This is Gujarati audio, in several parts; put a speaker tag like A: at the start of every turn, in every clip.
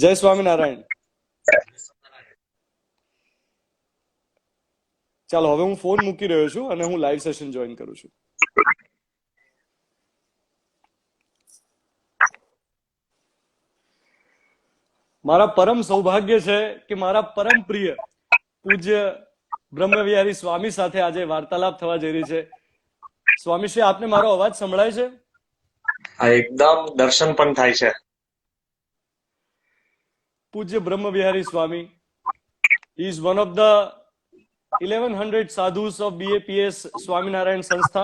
A: જય સ્વામિનારાયણ. ચાલો હવે હું ફોન મૂકી રહ્યો છું અને હું લાઈવ સેશન જોઈન કરું છું. મારા પરમ સૌભાગ્ય છે કે મારા પરમ પ્રિય પૂજ્ય બ્રહ્મવિહારી સ્વામી સાથે આજે વાર્તાલાપ થવા જઈ રહી છે. સ્વામીશ્રી, આપને મારો અવાજ સંભળાય છે?
B: હા, એકદમ દર્શન પણ થાય છે.
A: પૂજ્ય બ્રહ્મવિહારી સ્વામી is one of the 1100 sadhus of BAPS Swaminarayan Sanstha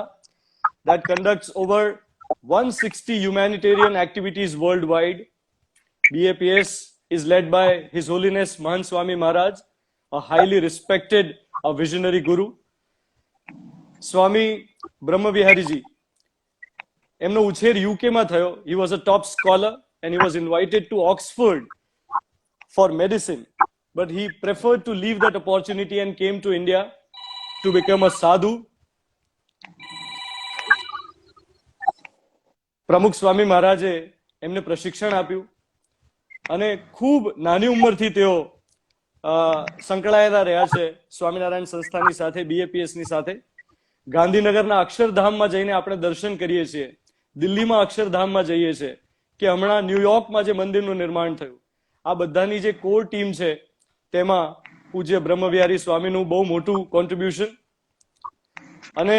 A: that conducts over 160 humanitarian activities worldwide. BAPS is led by His Holiness Mahant Swami Maharaj, a highly respected, a visionary guru. Swami Brahmavihariji, એમનો ઉછેર યુકેમાં થયો. He was a top scholar and he was invited to Oxford for medicine, but he preferred to leave that opportunity and came to India to become a sadhu. પ્રમુખ સ્વામી મહારાજે એમને પ્રશિક્ષણ આપ્યું અને ખૂબ નાની ઉંમરથી તેઓ સંકળાયેલા રહ્યા છે સ્વામિનારાયણ સંસ્થાની સાથે, બીએપીએસની સાથે. ગાંધીનગરના અક્ષરધામમાં જઈને આપણે દર્શન કરીએ છીએ, દિલ્હીમાં અક્ષરધામમાં જઈએ છીએ, કે હમણાં ન્યુયોર્કમાં જે મંદિરનું નિર્માણ થયું, આ બધાની જે કોર ટીમ છે તેમાં પૂજ્ય બ્રહ્મવિહારી સ્વામીનું બહુ મોટું કોન્ટ્રીબ્યુશન. અને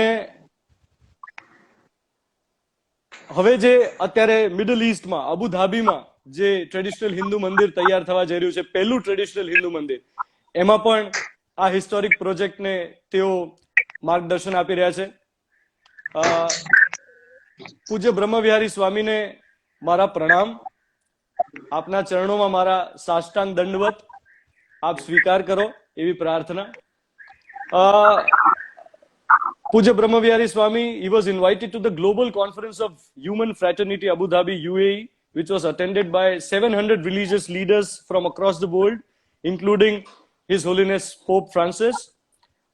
A: હવે જે અત્યારે મિડલ ઈસ્ટમાં અબુધાબીમાં જે ટ્રેડિશનલ હિન્દુ મંદિર તૈયાર થવા જઈ રહ્યું છે, પહેલું ટ્રેડિશનલ હિન્દુ મંદિર, એમાં પણ આ હિસ્ટોરિક પ્રોજેક્ટને તેઓ માર્ગદર્શન આપી રહ્યા છે. પૂજ્ય બ્રહ્મવિહારી સ્વામીને મારા પ્રણામ. આપના ચરણોમાં મારા સાષ્ટાંગ દંડવત. આપ સ્વીકાર કરો એવી પ્રાર્થના. Puja Brahmavihari Swami, he was invited to the Global Conference of Human Fraternity Abu Dhabi, UAE, which was attended by 700 religious leaders from across the world, including His Holiness Pope Francis.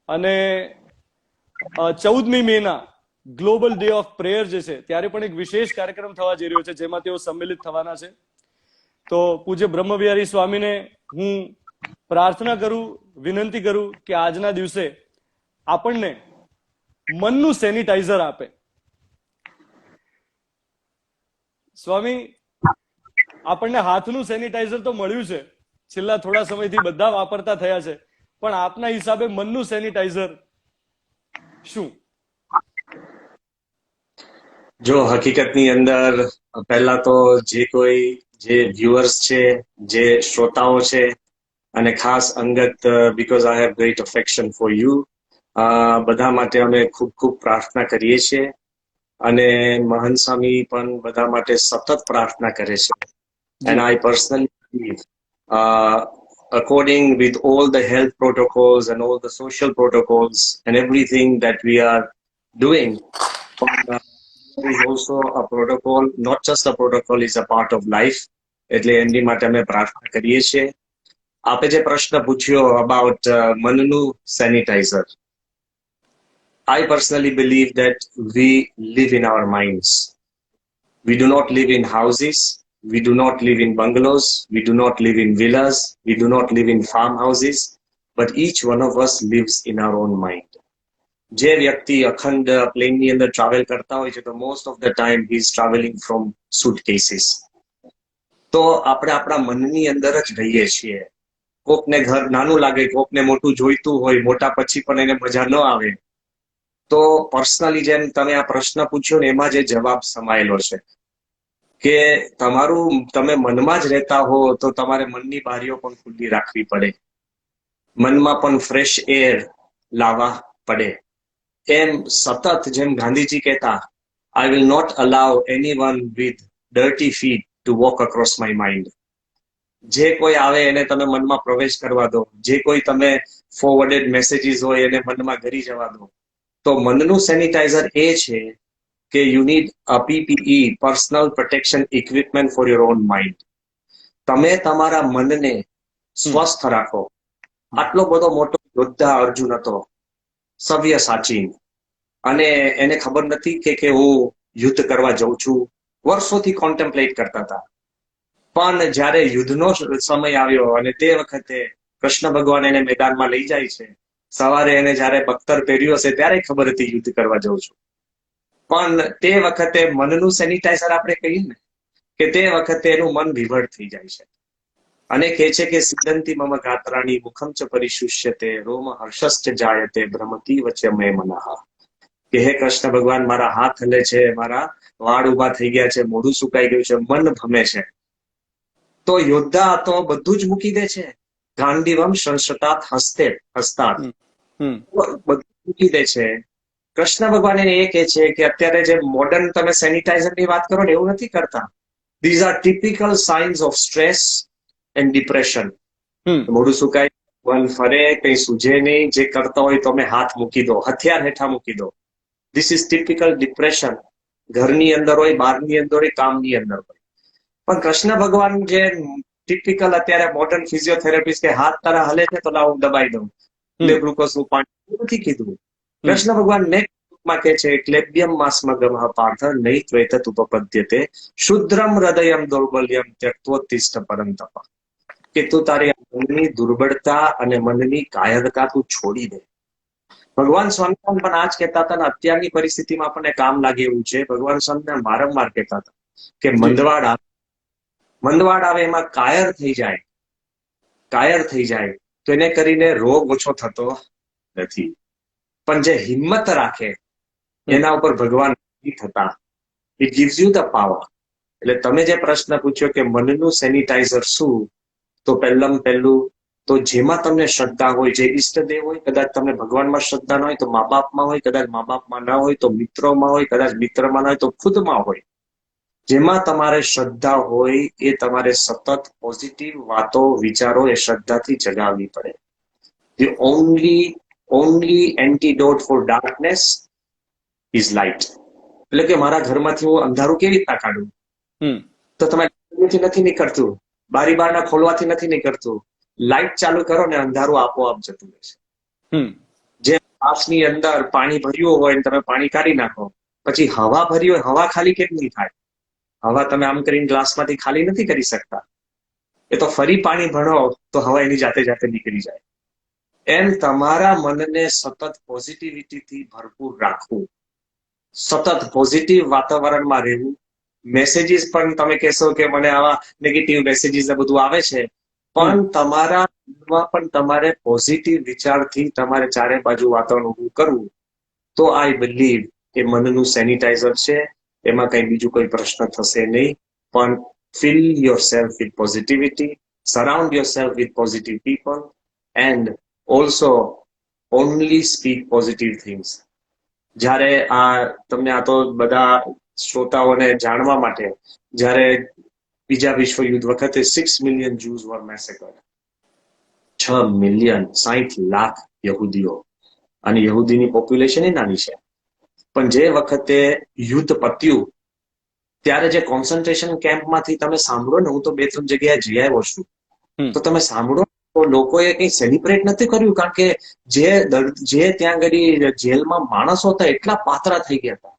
A: અને 14મી મેના ગ્લોબલ ડે ઓફ પ્રેયર જે છે ત્યારે પણ એક વિશેષ કાર્યક્રમ થવા જઈ રહ્યો છે જેમાં તેઓ સંમિલિત થવાના છે. તો પૂજ્ય બ્રહ્મવિહારી સ્વામીને હું પ્રાર્થના કરું, વિનંતી કરું કે આજના દિવસે આપણને મનનું સેનિટાઈઝર આપે. સ્વામી, આપણને હાથનું સેનિટાઈઝર તો મળ્યું છે, છેલ્લા થોડા સમયથી બધા વાપરતા થયા છે, પણ આપના હિસાબે મનનું સેનિટાઈઝર શું?
B: જો હકીકતની અંદર પહેલા તો જે વ્યુઅર્સ છે, જે શ્રોતાઓ છે, અને ખાસ અંગત because I have great affection for you, બધા માટે અમે ખૂબ ખૂબ પ્રાર્થના કરીએ છીએ. અને મહંત સ્વામી પણ બધા માટે સતત પ્રાર્થના કરે છે. And I personally believe according with all the health protocols and all the social protocols and everything that we are doing, there is also a protocol, not just a protocol, is a part of life. એટલે એમની માટે અમે પ્રાર્થના કરીએ છીએ. આપે જે પ્રશ્ન પૂછ્યો about મનનું sanitiser, I personally believe that we live in our minds. We do not live in houses. We do not live in bungalows. We do not live in villas. We do not live in farmhouses. But each one of us lives in our own mind. જે વ્યક્તિ અખંડ પ્લેનની અંદર ટ્રાવેલ કરતા હોય છે તો most of the time he is travelling from suitcases. તો આપણે આપણા મનની અંદર જ રહીએ છીએ. કોકને ઘર નાનું લાગે, કોકને મોટું જોઈતું હોય, મોટા પછી પણ એને મજા ન આવે. તો પર્સનલી જેમ તમે આ પ્રશ્ન પૂછ્યો ને એમાં જે જવાબ સમાયેલો છે કે તમે મનમાં જ રહેતા હો તો તમારે મનની બારીઓ પણ ખુલ્લી રાખવી પડે, મનમાં પણ ફ્રેશ એર લાવવા પડે. એમ સતત જેમ ગાંધીજી કહેતા, I will not allow anyone with dirty feet to walk across my mind. જે કોઈ આવે એને તમે મનમાં પ્રવેશ કરવા દો, જે કોઈ તમે ફોરવર્ડેડ મેસેજીસ હોય એને મનમાં ઘરી જવા દો. તો મનનું સેનિટાઈઝર એ છે કે you need a PPE, personal protection equipment for your own mind. તમે તમારા મનને સ્વસ્થ રાખો. આટલો બધો મોટો યોદ્ધા અર્જુન હતો, સવ્યસાચી, અને એને ખબર નથી કે હું યુદ્ધ કરવા જઉં છું. વર્ષોથી કોન્ટેમ્પ્લેટ કરતા હતા પણ જ્યારે યુદ્ધનો સમય આવ્યો અને તે વખતે કૃષ્ણ ભગવાન એને મેદાનમાં લઈ જાય છે, સવારે એને જ્યારે બખ્તર પહેર્યો હશે ત્યારે ખબર હતી યુદ્ધ કરવા જઉં છું. પણ તે વખતે મનનું સેનિટાઈઝર આપણે કહીએ ને, કે તે વખતે એનું મન વિવળ થઈ જાય છે અને કહે છે કે સિદ્ધંતી મમ ગાત્રાણી મુખમ ચ પરિશુષ્યતે રોમ હર્ષશ્ચ જાયતે ભ્રમતી વચ્ચે મે મનઃ. કે હે કૃષ્ણ ભગવાન, મારા હાથ હલે છે, મારા વાળ ઉભા થઈ ગયા છે, મોઢું સુકાઈ ગયું છે, મન ભમે છે. તો યોદ્ધા તો બધું જ મૂકી દે છે. ગાંડીવમ સંશતાત હસ્તાત બધું મૂકી દે છે. કૃષ્ણ ભગવાન એને એ કહે છે કે અત્યારે જે મોડર્ન તમે સેનિટાઈઝર ની વાત કરો ને, એવું નથી કરતા. These are typical science of stress and depression. મોઢું સુકાય, મન ફરે, કઈ સૂજે નહીં, જે કરતા હોય તો અમે હાથ મૂકી દો, હથિયાર હેઠા મૂકી દો. This is typical depression. ઘરની અંદર હોય, બહારની અંદર હોય, કામની અંદર હોય. પણ કૃષ્ણ ભગવાન જે ટિપિકલ અત્યારે મોડર્ન ફિઝિયોથેરાપિસ્ટ કે હાથ તારા હલે છે તો લાવ હું દબાઈ દઉં, લે ગ્લુકોઝનું પાણી, નથી કીધું. કૃષ્ણ ભગવાન નેક્સ્ટમાં કહે છે ક્લેબ્યમ માસ્મગમઃ પાર્થ નૈત્વેતત ઉપપદ્યતે શુદ્રમ હૃદયમ દૌર્બલ્યમ ત્યક્તોત્તિષ્ઠ પરંતપ. કે તું તારી મનની દુર્બળતા અને મનની કાયરતા તું છોડી દે. ભગવાન સ્વામિનારાયણ પણ આ જ કહેતા હતા ને, અત્યારની પરિસ્થિતિમાં આપણને કામ લાગે એવું છે. ભગવાન સ્વામિનારાયણ વારંવાર કહેતા હતા કે મંદવાડ આવે એમાં કાયર થઈ જાય તો એને કરીને રોગ ઓછો થતો નથી. પણ જે હિંમત રાખે એના ઉપર ભગવાન નથી થતા. It gives you the power. એટલે તમે જે પ્રશ્ન પૂછ્યો કે મનનું સેનિટાઈઝર શું, તો પહેલું તો જેમાં તમને શ્રદ્ધા હોય, જે ઈષ્ટદેવ હોય, કદાચ તમને ભગવાનમાં શ્રદ્ધા ન હોય તો મા બાપમાં હોય, કદાચ મા બાપમાં ના હોય તો મિત્રોમાં હોય, કદાચ મિત્રમાં ના હોય તો ખુદમાં હોય. જેમાં તમારે શ્રદ્ધા હોય એ તમારે સતત પોઝિટિવ વાતો, વિચારો એ શ્રદ્ધાથી જગાવવી પડે. The only antidote for darkness is light. એટલે કે મારા ઘરમાંથી હું અંધારું કેવી રીતના કાઢું? તો તમે નથી નીકળતું, બારી બારણા ખોલવાથી નથી નીકળતું. લાઇટ ચાલુ કરો ને અંધારું આપોઆપ જતું રહેશે. જે ગ્લાસની અંદર પાણી ભર્યું હોય ને તમે પાણી કાઢી નાખો, પછી હવા ભરી હોય, હવા ખાલી કેમ નહીં થાય? હવા તમે આમ કરીને ગ્લાસમાંથી ખાલી નથી કરી શકતા. એ તો ફરી પાણી ભરો તો હવા એની જાતે નીકળી જાય. એમ તમારા મનને સતત પોઝિટિવિટીથી ભરપૂર રાખવું, સતત પોઝિટિવ વાતાવરણમાં રહેવું. મેસેજીસ પણ તમે કહેશો કે મને આવા નેગેટિવ મેસેજીસ બધું આવે છે, પણ તમારા મનમાં પણ તમારે પોઝિટિવ વિચારથી તમારે ચારે બાજુ વાતાવરણ ઊભું કરવું. તો આઈ બિલીવ કે મનનું સેનિટાઈઝર છે, એમાં કઈ બીજું કોઈ પ્રશ્ન થશે નહીં. પણ fill yourself with positivity, surround yourself with positive people, and also only speak positive things. જ્યારે તમને આ તો બધા શ્રોતાઓને જાણવા માટે, જ્યારે બીજા વિશ્વ યુદ્ધ વખતે 6 million Jews were massacred. 6 million, 60 lakh યહૂદીઓ, અને યહૂદીની પોપ્યુલેશન એ નાની છે. પણ જે વખતે યુદ્ધ પત્યું ત્યારે જે કોન્સન્ટ્રેશન કેમ્પમાંથી તમે સાંભળો ને, હું તો 2-3 જગ્યાએ જઈ આવ્યો છું, તો તમે સાંભળો તો લોકોએ કઈ સેલિબ્રેટ નથી કર્યું, કારણ કે જે ત્યાં આગળ જેલમાં માણસો હતા એટલા પાતળા થઈ ગયા હતા.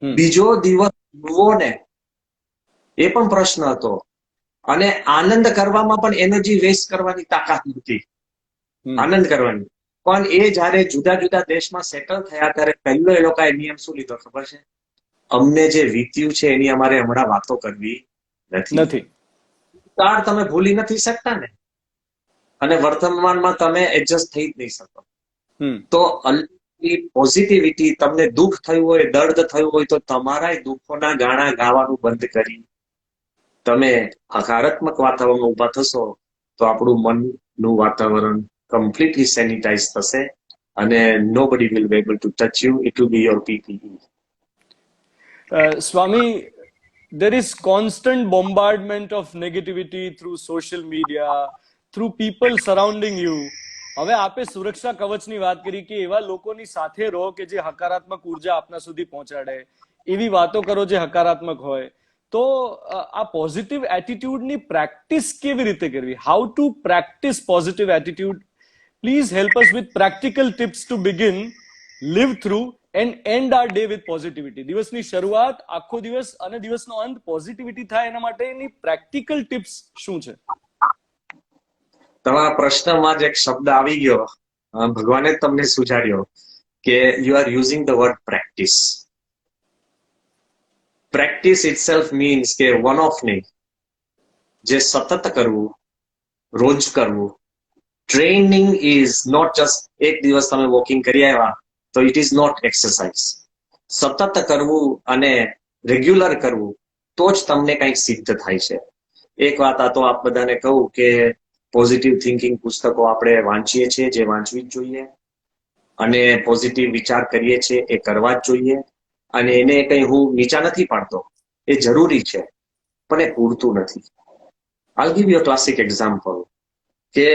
B: બીજો દિવસ જુઓ ને એ પણ પ્રશ્ન હતો, અને આનંદ કરવામાં પણ એનર્જી વેસ્ટ કરવાની તાકાત નથી, આનંદ કરવાની. પણ એ જયારે જુદા જુદા દેશમાં સેટલ થયા ત્યારે પહેલો એ લોકોએ નિયમ શું લીધો ખબર છે? અમને જે વીત્યું છે એની અમારે હમણાં વાતો કરવી નથી. કાળ તમે ભૂલી નથી શકતા ને, અને વર્તમાનમાં તમે એડજસ્ટ થઈ જ નહીં શકો. તો પોઝિટિવિટી, તમને દુઃખ થયું હોય, દર્દ થયું હોય, તો તમારા દુઃખોના ગાણા ગાવાનું બંધ કરી તમે હકારાત્મક વાતાવરણમાં ઉભા થશો તો આપણું મનનું વાતાવરણ કમ્પ્લીટલી સેનિટાઈઝ થશે, અને nobody will be able to touch you. It will be your PPE.
A: Swami, there is constant bombardment of negativity through social media, through people surrounding you. હવે આપે સુરક્ષા કવચની વાત કરી કે એવા લોકોની સાથે રહો કે જે હકારાત્મક ઉર્જા આપના સુધી પહોંચાડે, એવી વાતો કરો જે હકારાત્મક હોય. તો આ પોઝિટિવ એટીટ્યુડની પ્રેક્ટિસ કેવી રીતે કરવી? How to practice positive attitude? Please help us with practical tips to begin, live through, and end our day with positivity. દિવસની શરૂઆત, આખો દિવસ અને દિવસનો અંત પોઝિટિવિટી થાય એના માટેની પ્રેક્ટિકલ ટિપ્સ શું છે?
B: તમારા પ્રશ્નમાં જ એક શબ્દ આવી ગયો, ભગવાને જ તમને સુજાડ્યો કે you are using the word practice. Practice itself means કે વન ઓફ નહીં, જે સતત કરવું, રોજ કરવું. ટ્રેનિંગ ઇઝ નોટ જસ્ટ એક દિવસ તમે વોકિંગ કરી આવ્યા તો ઇટ ઇઝ નોટ એક્સરસાઇઝ. સતત કરવું અને રેગ્યુલર કરવું તો જ તમને કંઈક સિદ્ધ થાય છે. એક વાત આ તો આપ બધાને કહું કે પોઝિટિવ થિંકિંગ પુસ્તકો આપણે વાંચીએ છીએ, જે વાંચવી જ જોઈએ, અને પોઝિટિવ વિચાર કરીએ છીએ એ કરવા જ જોઈએ. અને એને કંઈ હું નીચા નથી પાડતો, એ જરૂરી છે, પણ એ પૂરતું નથી. I'll give you a classic example કે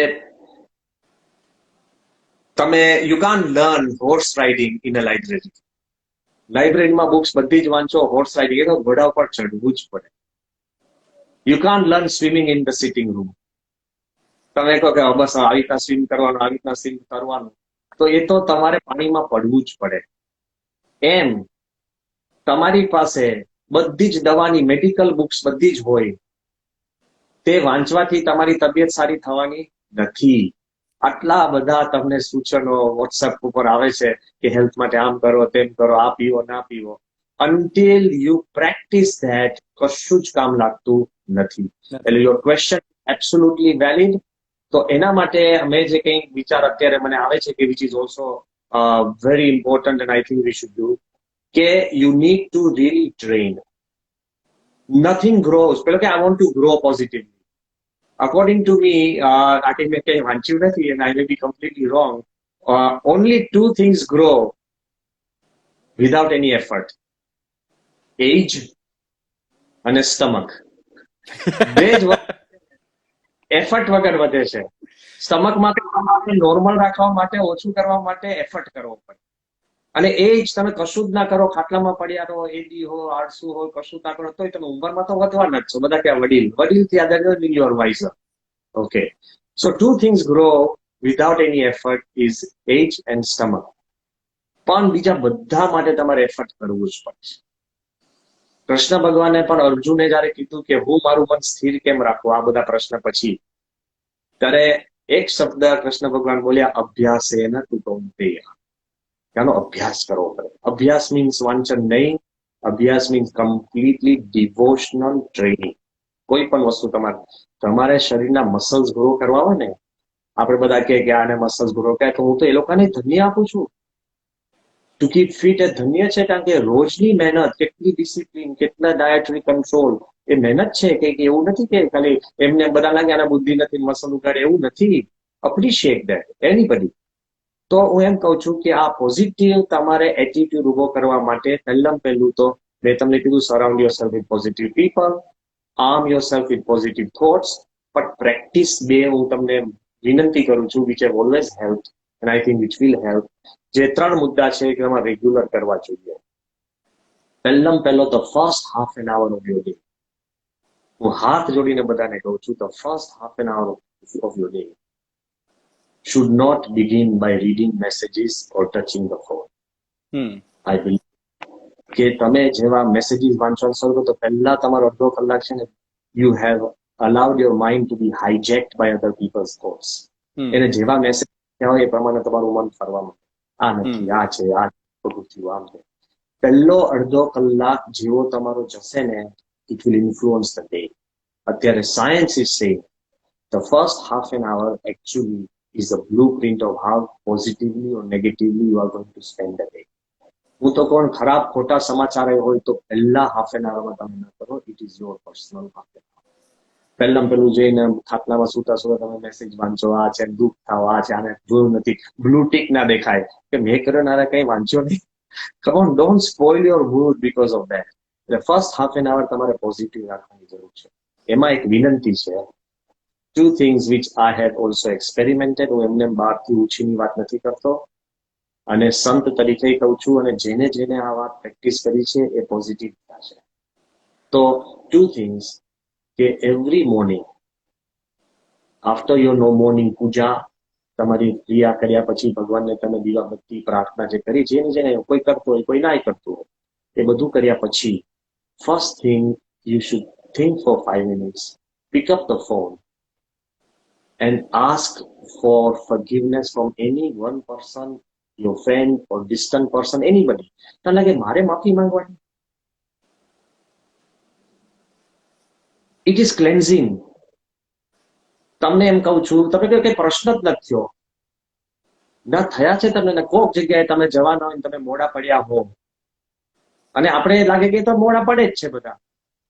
B: તમે યુ કાન learn horse riding in a library. લાઇબ્રેરીમાં બુક્સ બધી જ વાંચો, હોર્સ રાઇડિંગ એ તો ઘોડા ઉપર ચડવું જ પડે. યુ કાન learn swimming in the sitting room. તમે કહો કે બસ આવી રીતના સ્વિમ કરવાનું, આવી રીતના સ્વિમ કરવાનું, તો એ તો તમારે પાણીમાં પડવું જ પડે. એમ તમારી પાસે બધી જ દવાની મેડિકલ બુક્સ બધી જ હોય, તે વાંચવાથી તમારી તબિયત સારી થવાની નથી. આટલા બધા તમને સૂચનો વોટ્સએપ ઉપર આવે છે કે હેલ્થ માટે આમ કરો, તેમ કરો, આ પીવો, ના પીવો. until you practice that કશું જ કામ લાગતું નથી. એટલે યોર ક્વેશ્ચન એબ્સોલ્યુટલી વેલિડ. તો એના માટે અમે જે કંઈ વિચાર અત્યારે મને આવે છે કે which is also very important and I think we should do, કે you need to really train. Nothing grows. પેલો કે I want to grow positively. According to me, I can make a vancivity and I may be completely wrong. Only two things grow without any effort: age and stomach. બે જ એફર્ટ વગર વધે છે. સ્ટમકમાં નોર્મલ રાખવા માટે, ઓછું કરવા માટે એફર્ટ કરવો પડે. અને એ જ તમે કશું જ ના કરો, ખાટલામાં પડ્યા રહો, એડી હો, આળસુ હો, કશું ના કરો, તોય તમે ઉંમરમાં તો વધવાના જ છો. બધા ક્યાં વડીલ થી આગળ you are wiser. Okay, so two things grow without any effort is age and stomach. પણ બીજા બધા માટે તમારે એફર્ટ કરવું જ પડશે. કૃષ્ણ ભગવાને પણ અર્જુને જયારે કીધું કે હું મારું મન સ્થિર કેમ રાખું આ બધા પ્રશ્ન પછી, ત્યારે એક શબ્દ કૃષ્ણ ભગવાન બોલ્યા, અભ્યાસેન તુ કૌંતેય. ત્યાંનો અભ્યાસ કરવો પડે. અભ્યાસ મીન્સ વાંચન નહીં, અભ્યાસ મીન્સ કમ્પ્લીટલી ડિવોશનલ ટ્રેનિંગ. કોઈ પણ વસ્તુ તમારે શરીરના મસલ્સ ગ્રો કરવા હોય ને, આપણે બધા કે આને મસલ્સ ગ્રો કરે, તો હું તો એ લોકોને ધન્ય આપું છું. ટુ કીપ ફિટ એ ધન્ય છે, કારણ કે રોજની મહેનત, કેટલી ડિસિપ્લિન, કેટલા ડાયટરી કંટ્રોલ, એ મહેનત છે. કે એવું નથી કે ખાલી એમને બધા લાગે આને બુદ્ધિ નથી, મસલ ઉગાડે, એવું નથી. Appreciate that anybody. તો હું એમ કહું છું કે આ પોઝિટિવ તમારે એટીટ્યુડ ઉભો કરવા માટે પહેલું તો મેં તમને કીધું, surround yourself with positive people, arm yourself with positive thoughts, but practice બે હું તમને વિનંતી કરું છું, which have always helped and I think which will help. જે ત્રણ મુદ્દા છે કે એમાં રેગ્યુલર કરવા જોઈએ. પહેલો તો first half an આવર of your day. હું હાથ જોડીને બધાને કહું છું, તો first half an આવર of your day should not begin by reading messages or touching the phone. I believe કે તમે જેવા મેસેજીસ વાંચવાનું શરૂ કરો તો પહેલા તમારો અડધો કલાક છે ને, you have allowed your mind to be hijacked by other peoples thoughts. એને જેવા મેસેજ હોય એ પ્રમાણે તમારું મન ફરવા માંડે. આ નથી, આ છે, આ ખોટું થયું, આમ છે. પહેલો અડધો કલાક જેવો તમારો જશે ને, it will influence the day. અત્યારે science is saying the first half an hour actually is a blue print of how positively or negatively you are going to spend the day. હું તો કોણ ખરાબ ખોટા સમાચાર હોય તો પહેલા હાફ એન આવરમાં તમે ના કરો. It is your personal half an આવર. પેલું જઈને ખાટલામાં સુતા તમે મેસેજ વાંચો, આ છે, દુઃખ થાવ, આ છે, આને જોયું નથી, બ્લુ ટીક ના દેખાય કે મેં કરનારા કઈ વાંચ્યો નહીં. Come on, don't spoil your mood because of that. એટલે ફર્સ્ટ હાફ એન આવર તમારે પોઝિટિવ રાખવાની જરૂર છે. એમાં એક વિનંતી છે, two things which I have also experimented. હું એમને બહારથી ઉછીની વાત નથી કરતો, અને સંત તરીકે કહું છું, અને જેને જેને આ વાત પ્રેક્ટિસ કરી છે એ પોઝિટિવ છે. તો two things, કે every morning after your morning puja, તમારી ક્રિયા કર્યા પછી ભગવાનને તમે દીવાબત્તી પ્રાર્થના જે કરી, જેને કોઈ કરતો હોય કોઈ ના કરતું હોય, એ બધું કર્યા પછી first thing you should think for 5 minutes, pick up the phone and ask for forgiveness from any one person, your friend or distant person, anybody. તને લાગે મારે માફી માંગવાની? It is cleansing. તમને એમ કહું છું, તમે કહો કે પ્રશ્ન જ નથી થયો, ના થયા છે તમને, કોક જગ્યાએ તમે જવાના હોય તમે મોડા પડ્યા હો, અને આપણે લાગે કે તો મોડા પડે જ છે બધા,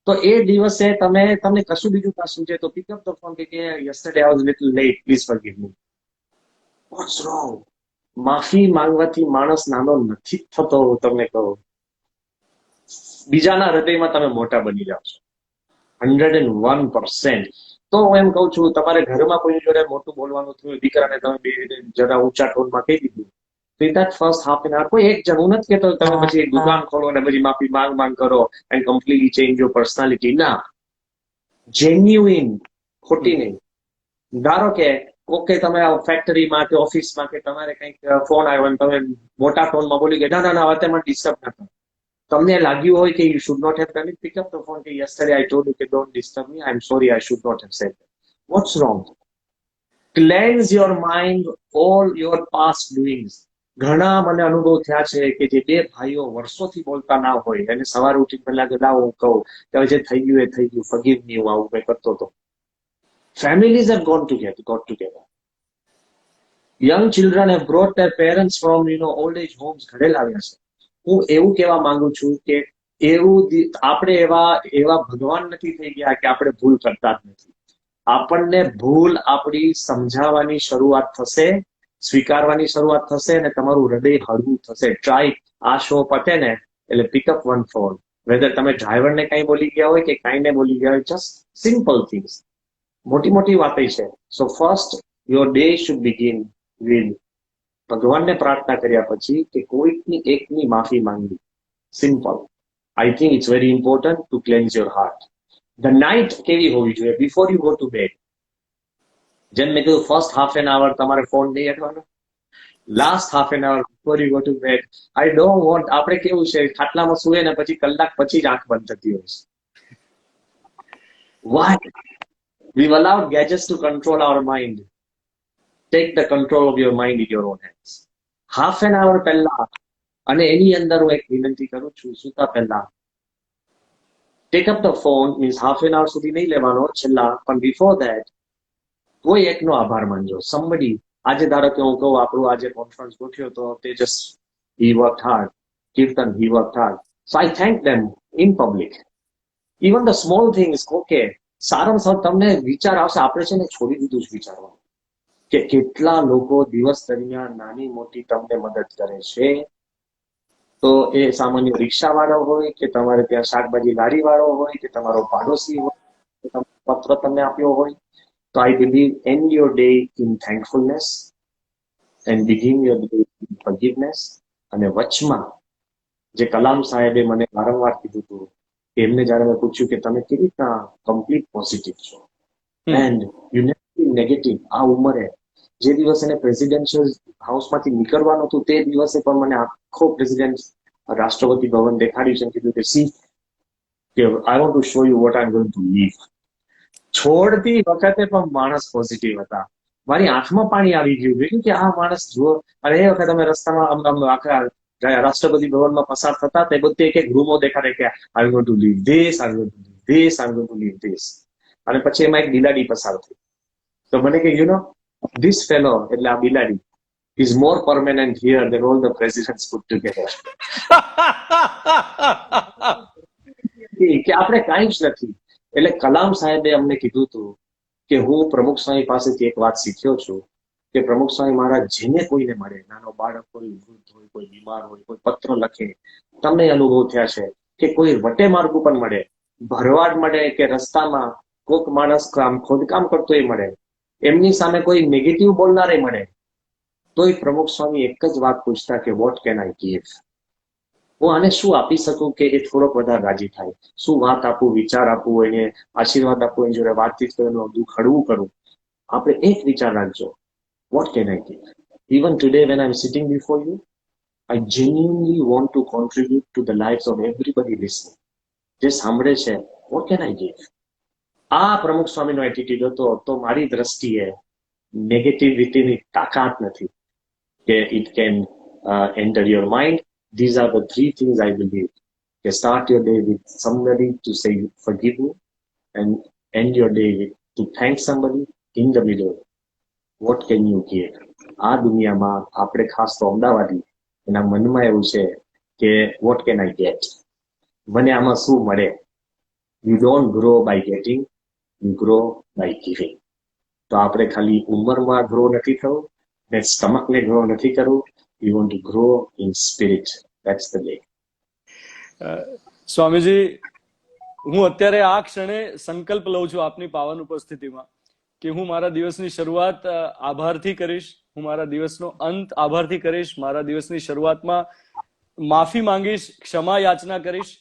B: તો એ દિવસે તમને કશું બીજું પાછું છે તો પિક અપ ધ ફોન કે yesterday I was a little late, please forgive me. What's wrong? માફી માંગવાથી માણસ નાનો નથી થતો. હું તમને કહું, બીજાના હૃદયમાં તમે મોટા બની જાઓ છો 101%. તો હું એમ કહું છું, તમારે ઘરમાં કોઈ જોડે મોટું બોલવાનું થયું, દીકરાને તમે બે જરા ઊંચા ટોનમાં કહી દીધું, તો that first half an hour કોઈ એક જણ, હું નથી કહેતો તમે પછી એક દુકાન ખોલો અને પછી માફી માંગ કરો and completely change your personality. ના, જેન્યુઇન, ખોટી નહીં. ધારો કે ઓકે તમે ફેક્ટરીમાં કે ઓફિસમાં કે તમારે કંઈક ફોન આવ્યો અને તમે મોટા ટોનમાં બોલી ગયા, ના ના અત્યારે મને ડિસ્ટર્બ ના કરો. તમને લાગ્યું હોય કે you should not have done it, pick up the phone કે yesterday I told you કે don't disturb me, I am sorry, I should not have said that. What's wrong? Cleanse your mind, all your past doings. ઘણા મને અનુભવ થયા છે કે જે બે ભાઈઓ વર્ષોથી બોલતા ના હોય અને સવારે ઉઠી પહેલા કે લાવો હું કહું કે જે થઈ ગયું એ થઈ ગયું, forgive me, હું આવું કંઈ કરતો હતો. Families have got together. Young children have brought their parents from old age homes, ઘરે લાવ્યા છે. હું એવું કહેવા માંગુ છું કે આપણે એવા ભગવાન નથી થઈ ગયા કે આપણે ભૂલ કરતા જ નથી. આપણને ભૂલ આપણી સમજાવવાની શરૂઆત થશે, સ્વીકારવાની શરૂઆત થશે અને તમારું હૃદય હળવું થશે. ટ્રાય, આ શો પતે ને એટલે પિકઅપ વન ફોન, વેધર તમે ડ્રાઈવરને કઈ બોલી ગયા હોય કે કાંઈને બોલી ગયા હોય, જસ્ટ સિમ્પલ થિંગ્સ, મોટી વાતો છે. So first your day should begin with ભગવાનને પ્રાર્થના કર્યા પછી કે કોઈકની એકની માફી માંગવી. Simple. I think it's very important to cleanse your heart. The night કેવી હોવી જોઈએ? Before you go to bed, જેમ મેં કીધું, ફર્સ્ટ હાફ એન અવર તમારે ફોન નહીં અડવાનો, last half an hour before you go to bed. I don't want, આપણે કેવું છે ખાટલામાં સુએ ને પછી કલાક પછી જ આંખ બંધ થતી હોય છે. Why? We've allowed gadgets to control our mind. Take the control of your mind in your own hands. Half an hour પહેલા, અને એની અંદર હું એક વિનંતી કરું છું, સુતા પહેલા take up the phone, means half an hour સુધી નહીં લેવાનો છેલ્લા, પણ બિફોર ધેટ કોઈ એકનો આભાર માનજો. સમબડી, આજે ધારો કે હું કહું આપણું આજે કોન્ફરન્સ ગોઠ્યો તો Tejas, he worked hard, Kirtan, he worked hard, so I thank them in public. Even the small things, okay, સારામાં સારું તમને વિચાર આવશે. આપણે છે ને છોડી દીધું છે વિચારવાનું કે કેટલા લોકો દિવસ દરમિયાન નાની મોટી તમને મદદ કરે છે. તો એ સામાન્ય રિક્ષા વાળો હોય કે તમારે ત્યાં શાકભાજી લારી વાળો હોય કે તમારો પાડોશી હોય કે પત્ર તમને આપ્યો હોય. તો I believe and your day in thankfulness and begin your day in ફોરગિવનેસ. અને વચમાં જે કલામ સાહેબે મને વારંવાર કીધું હતું, એમને જયારે મેં પૂછ્યું કે તમે કેવી રીતના કમ્પ્લીટ પોઝિટિવ છો and you never be negative, આ ઉંમરે જે દિવસે એને પ્રેસિડેન્શિયલ હાઉસમાંથી નીકળવાનું હતું તે દિવસે પણ મને આખો પ્રેસિડેન્ટ રાષ્ટ્રપતિ ભવન દેખાડ્યું છે, કીધું કે સી કે I want to show you what I am going to leave. છોડતી વખતે પણ માણસ પોઝિટિવ હતા. મારી આંખમાં પાણી આવી ગયું કે આ માણસ જુઓ. અને એ વખતે અમે રસ્તામાં આખા રાષ્ટ્રપતિ ભવનમાં પસાર થતા તે બધે એક રૂમો દેખાડે કે I going to leave this, I going to leave this, I going to leave this. અને પછી એમાં એક બિલાડી પસાર થઈ. તો મને કે યુ નો ધીસ ફેલો, એટલે આ બિલાડી is more permanent here than all the presidents put together. કે આપણે કાંઈ જ નથી. એટલે કલામ સાહેબે અમને કીધું હતું કે હું પ્રમુખ સ્વામી પાસેથી એક વાત શીખ્યો છું કે પ્રમુખ સ્વામી મહારાજ જેને કોઈને મળે, નાનો બાળક હોય, વૃદ્ધ હોય, કોઈ બીમાર હોય, કોઈ પત્ર લખે, તમને અનુભવ થયા છે કે કોઈ વટે માર્ગ ઉપર મળે, ભરવાડ મળે કે રસ્તામાં કોઈક માણસ ખોદકામ કરતો એ મળે, એમની સામે કોઈ નેગેટિવ બોલનારે મળે, તોય પ્રમુખ સ્વામી એક જ વાત પૂછતા કે વોટ કેન આઈ ગીવ? હું આને શું આપી શકું કે એ થોડોક વધારે રાજી થાય? શું વાત આપું, વિચાર આપું, એને આશીર્વાદ આપું, એની જોડે વાતચીત કરું, એનું દુઃખ હળવું કરું? આપણે એક વિચાર રાખજો, What can I give? Even today, when I'm sitting before you, I genuinely want to contribute to the lives of everybody listening. જે સાંભળે છે, what can I give? આ પ્રમુખ સ્વામીનો એટીટ્યુડ હતો, તો મારી દ્રષ્ટિએ નેગેટિવિટીની તાકાત નથી કે it can enter your mind. These are the three things I believe. You start your day with somebody to say forgive me, and end your day with to thank somebody. In the middle, what can you give? આ દુનિયામાં આપણે ખાસ તો અમદાવાદી એના મનમાં એવું છે કે what can I get? મને આમાં શું મળે? You don't grow by getting, you grow by giving. તો આપણે ખાલી ઉંમરમાં ગ્રો નથી થવું ને સ્ટમકને ગ્રો નથી કરવું. You want to grow in spirit. That's the way.
A: Swamiji, હું અત્યારે આ ક્ષણે સંકલ્પ લઉં છું આપની પાવન ઉપસ્થિતિમાં કે હું મારા દિવસની શરૂઆત આભારથી કરીશ, હું મારા દિવસનો અંત આભારથી કરીશ, મારા દિવસની શરૂઆતમાં માફી માંગીશ, ક્ષમા યાચના કરીશ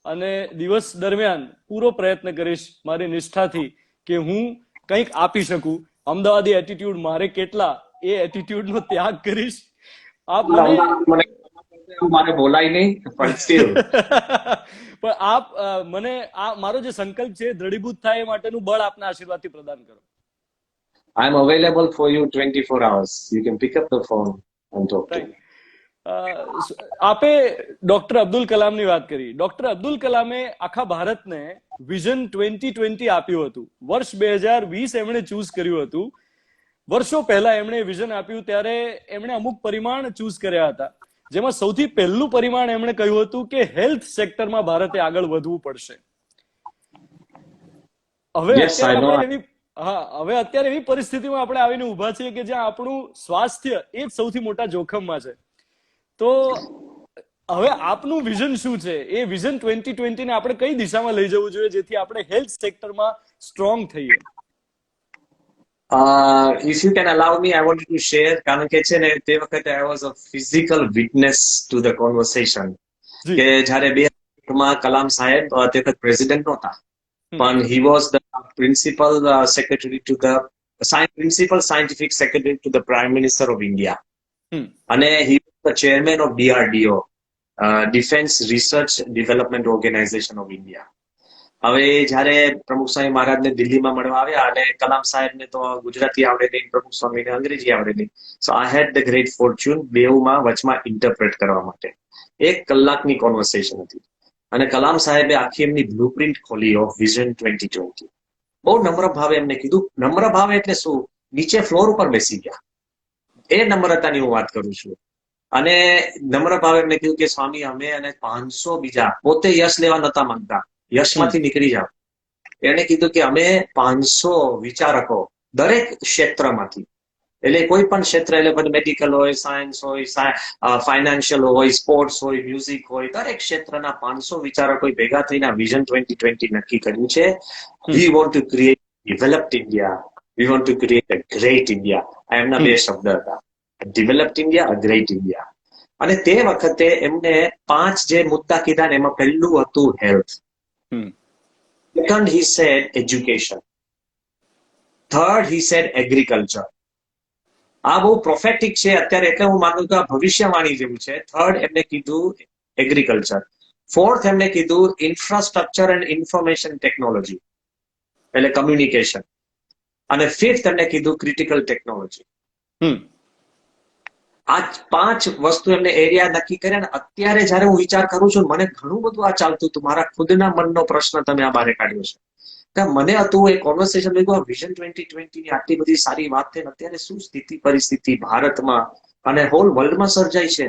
A: અને દિવસ દરમિયાન પૂરો પ્રયત્ન કરીશ મારી નિષ્ઠાથી કે હું કંઈક આપી શકું. અમદાવાદી એટીટ્યુડ મારે કેટલા, એ એટીટ્યુડનો ત્યાગ કરીશ. આપ
B: મારે બોલાય નહીં પણ still.
A: પણ આપ મને આ મારો જે સંકલ્પ છે દ્રઢીભૂત થાય એ માટેનું બળ આપના આશીર્વાદથી પ્રદાન કરો.
B: I'm available for you 24 hours. You can pick up the phone and talk to me.
A: આપે ડોક્ટર અબ્દુલ કલામની વાત કરી. ડોક્ટર અબ્દુલ કલામે આખા ભારતને વિઝન 2020 આપ્યું હતું. વર્ષ 2020 એમણે ચૂઝ કર્યું હતું. વર્ષો પહેલા એમણે વિઝન આપ્યું ત્યારે એમણે અમુક પરિમાણ ચૂઝ કર્યા હતા, જેમાં સૌથી પહેલું પરિમાણ એમણે કહ્યું હતું કે હેલ્થ સેક્ટરમાં ભારતે આગળ વધવું પડશે. હવે અત્યારે એવી પરિસ્થિતિમાં આપણે આવીને ઉભા છીએ કે જ્યાં આપણું સ્વાસ્થ્ય એ જ સૌથી મોટા જોખમમાં છે. તો હવે આપનું વિઝન શું છે? એ વિઝન 2020 ને આપણે કઈ દિશામાં લઈ જવું જોઈએ જેથી આપણે હેલ્થ સેક્ટરમાં સ્ટ્રોંગ થઈએ?
B: If you can allow me, I wanted to share, કારણ કે છે ને તે વખતે I was a physical witness to the conversation. કે જ્યારે 2000 કલામ સાહેબ તે વખત પ્રેસિડેન્ટ નહોતા, પણ he was the principal secretary to the principal scientific secretary to the Prime Minister of India. અને he was the chairman of DRDO, Defense Research Development Organization of India. હવે જયારે પ્રમુખ સ્વામી મહારાજને દિલ્હીમાં મળવા આવ્યા અને કલામ સાહેબને તો ગુજરાતી આવડે નહીં, પ્રમુખ સ્વામીને અંગ્રેજી આવડે નહીં. સો આઈ હેડ ધ ગ્રેટ ફોર્ચ્યુન બેઉમાં વચમાં ઇન્ટરપ્રેટ કરવા માટે. 1 કલાકની કોન્વર્સેશન હતી અને કલામ સાહેબે આખી એમની બ્લુપ્રિન્ટ ખોલી ઓફ વિઝન 2020. બહુ નમ્ર ભાવે એમને કીધું. નમ્ર ભાવે એટલે શું? નીચે ફ્લોર ઉપર બેસી ગયા. એ નમ્રતાની હું વાત કરું છું. અને નમ્ર ભાવે એમને કીધું કે સ્વામી, અમે અને 500 બીજા, પોતે યશ લેવા નતા માંગતા, યશમાંથી નીકળી જાવ. એને કીધું કે અમે 500 વિચારકો દરેક ક્ષેત્રમાંથી, એટલે કોઈ પણ ક્ષેત્ર, એટલે મેડિકલ હોય, સાયન્સ હોય, ફાઇનાન્શિયલ હોય, સ્પોર્ટ્સ હોય, મ્યુઝિક હોય, દરેક ક્ષેત્રના 500 વિચારકો ભેગા થઈને વિઝન 2020 નક્કી કર્યું છે. We want to create developed India. We want to create a great India. આ એમના 2 શબ્દ હતા, developed India, a great India. અને તે વખતે એમને 5 જે મુદ્દા કીધા ને એમાં પહેલું હતું health. Second, he said education. Third, he said agriculture. આ બહુ પ્રોફેટિક છે અત્યારે, એટલે હું માનું કે ભવિષ્યવાણી જેવું છે. થર્ડ એમને કીધું એગ્રીકલ્ચર. ફોર્થ એમને કીધું ઇન્ફ્રાસ્ટ્રક્ચર એન્ડ ઇન્ફોર્મેશન ટેકનોલોજી, એટલે કમ્યુનિકેશન. અને ફિફ્થ એમને કીધું ક્રિટિકલ ટેકનોલોજી. આ 5 વસ્તુ એમને એરિયા નક્કી કર્યા. ને અત્યારે જયારે હું વિચાર કરું છું, મને ઘણું બધું આ ચાલતું હતું. મારા ખુદના મનનો પ્રશ્ન તમે આ બહાર કાઢ્યો છે. મને હતું એ કોન્વર્સેશન ભેગું વિઝન 2020 ની આટલી બધી સારી વાત થઈ, અત્યારે શું સ્થિતિ પરિસ્થિતિ ભારતમાં અને હોલ વર્લ્ડમાં સર્જાય છે.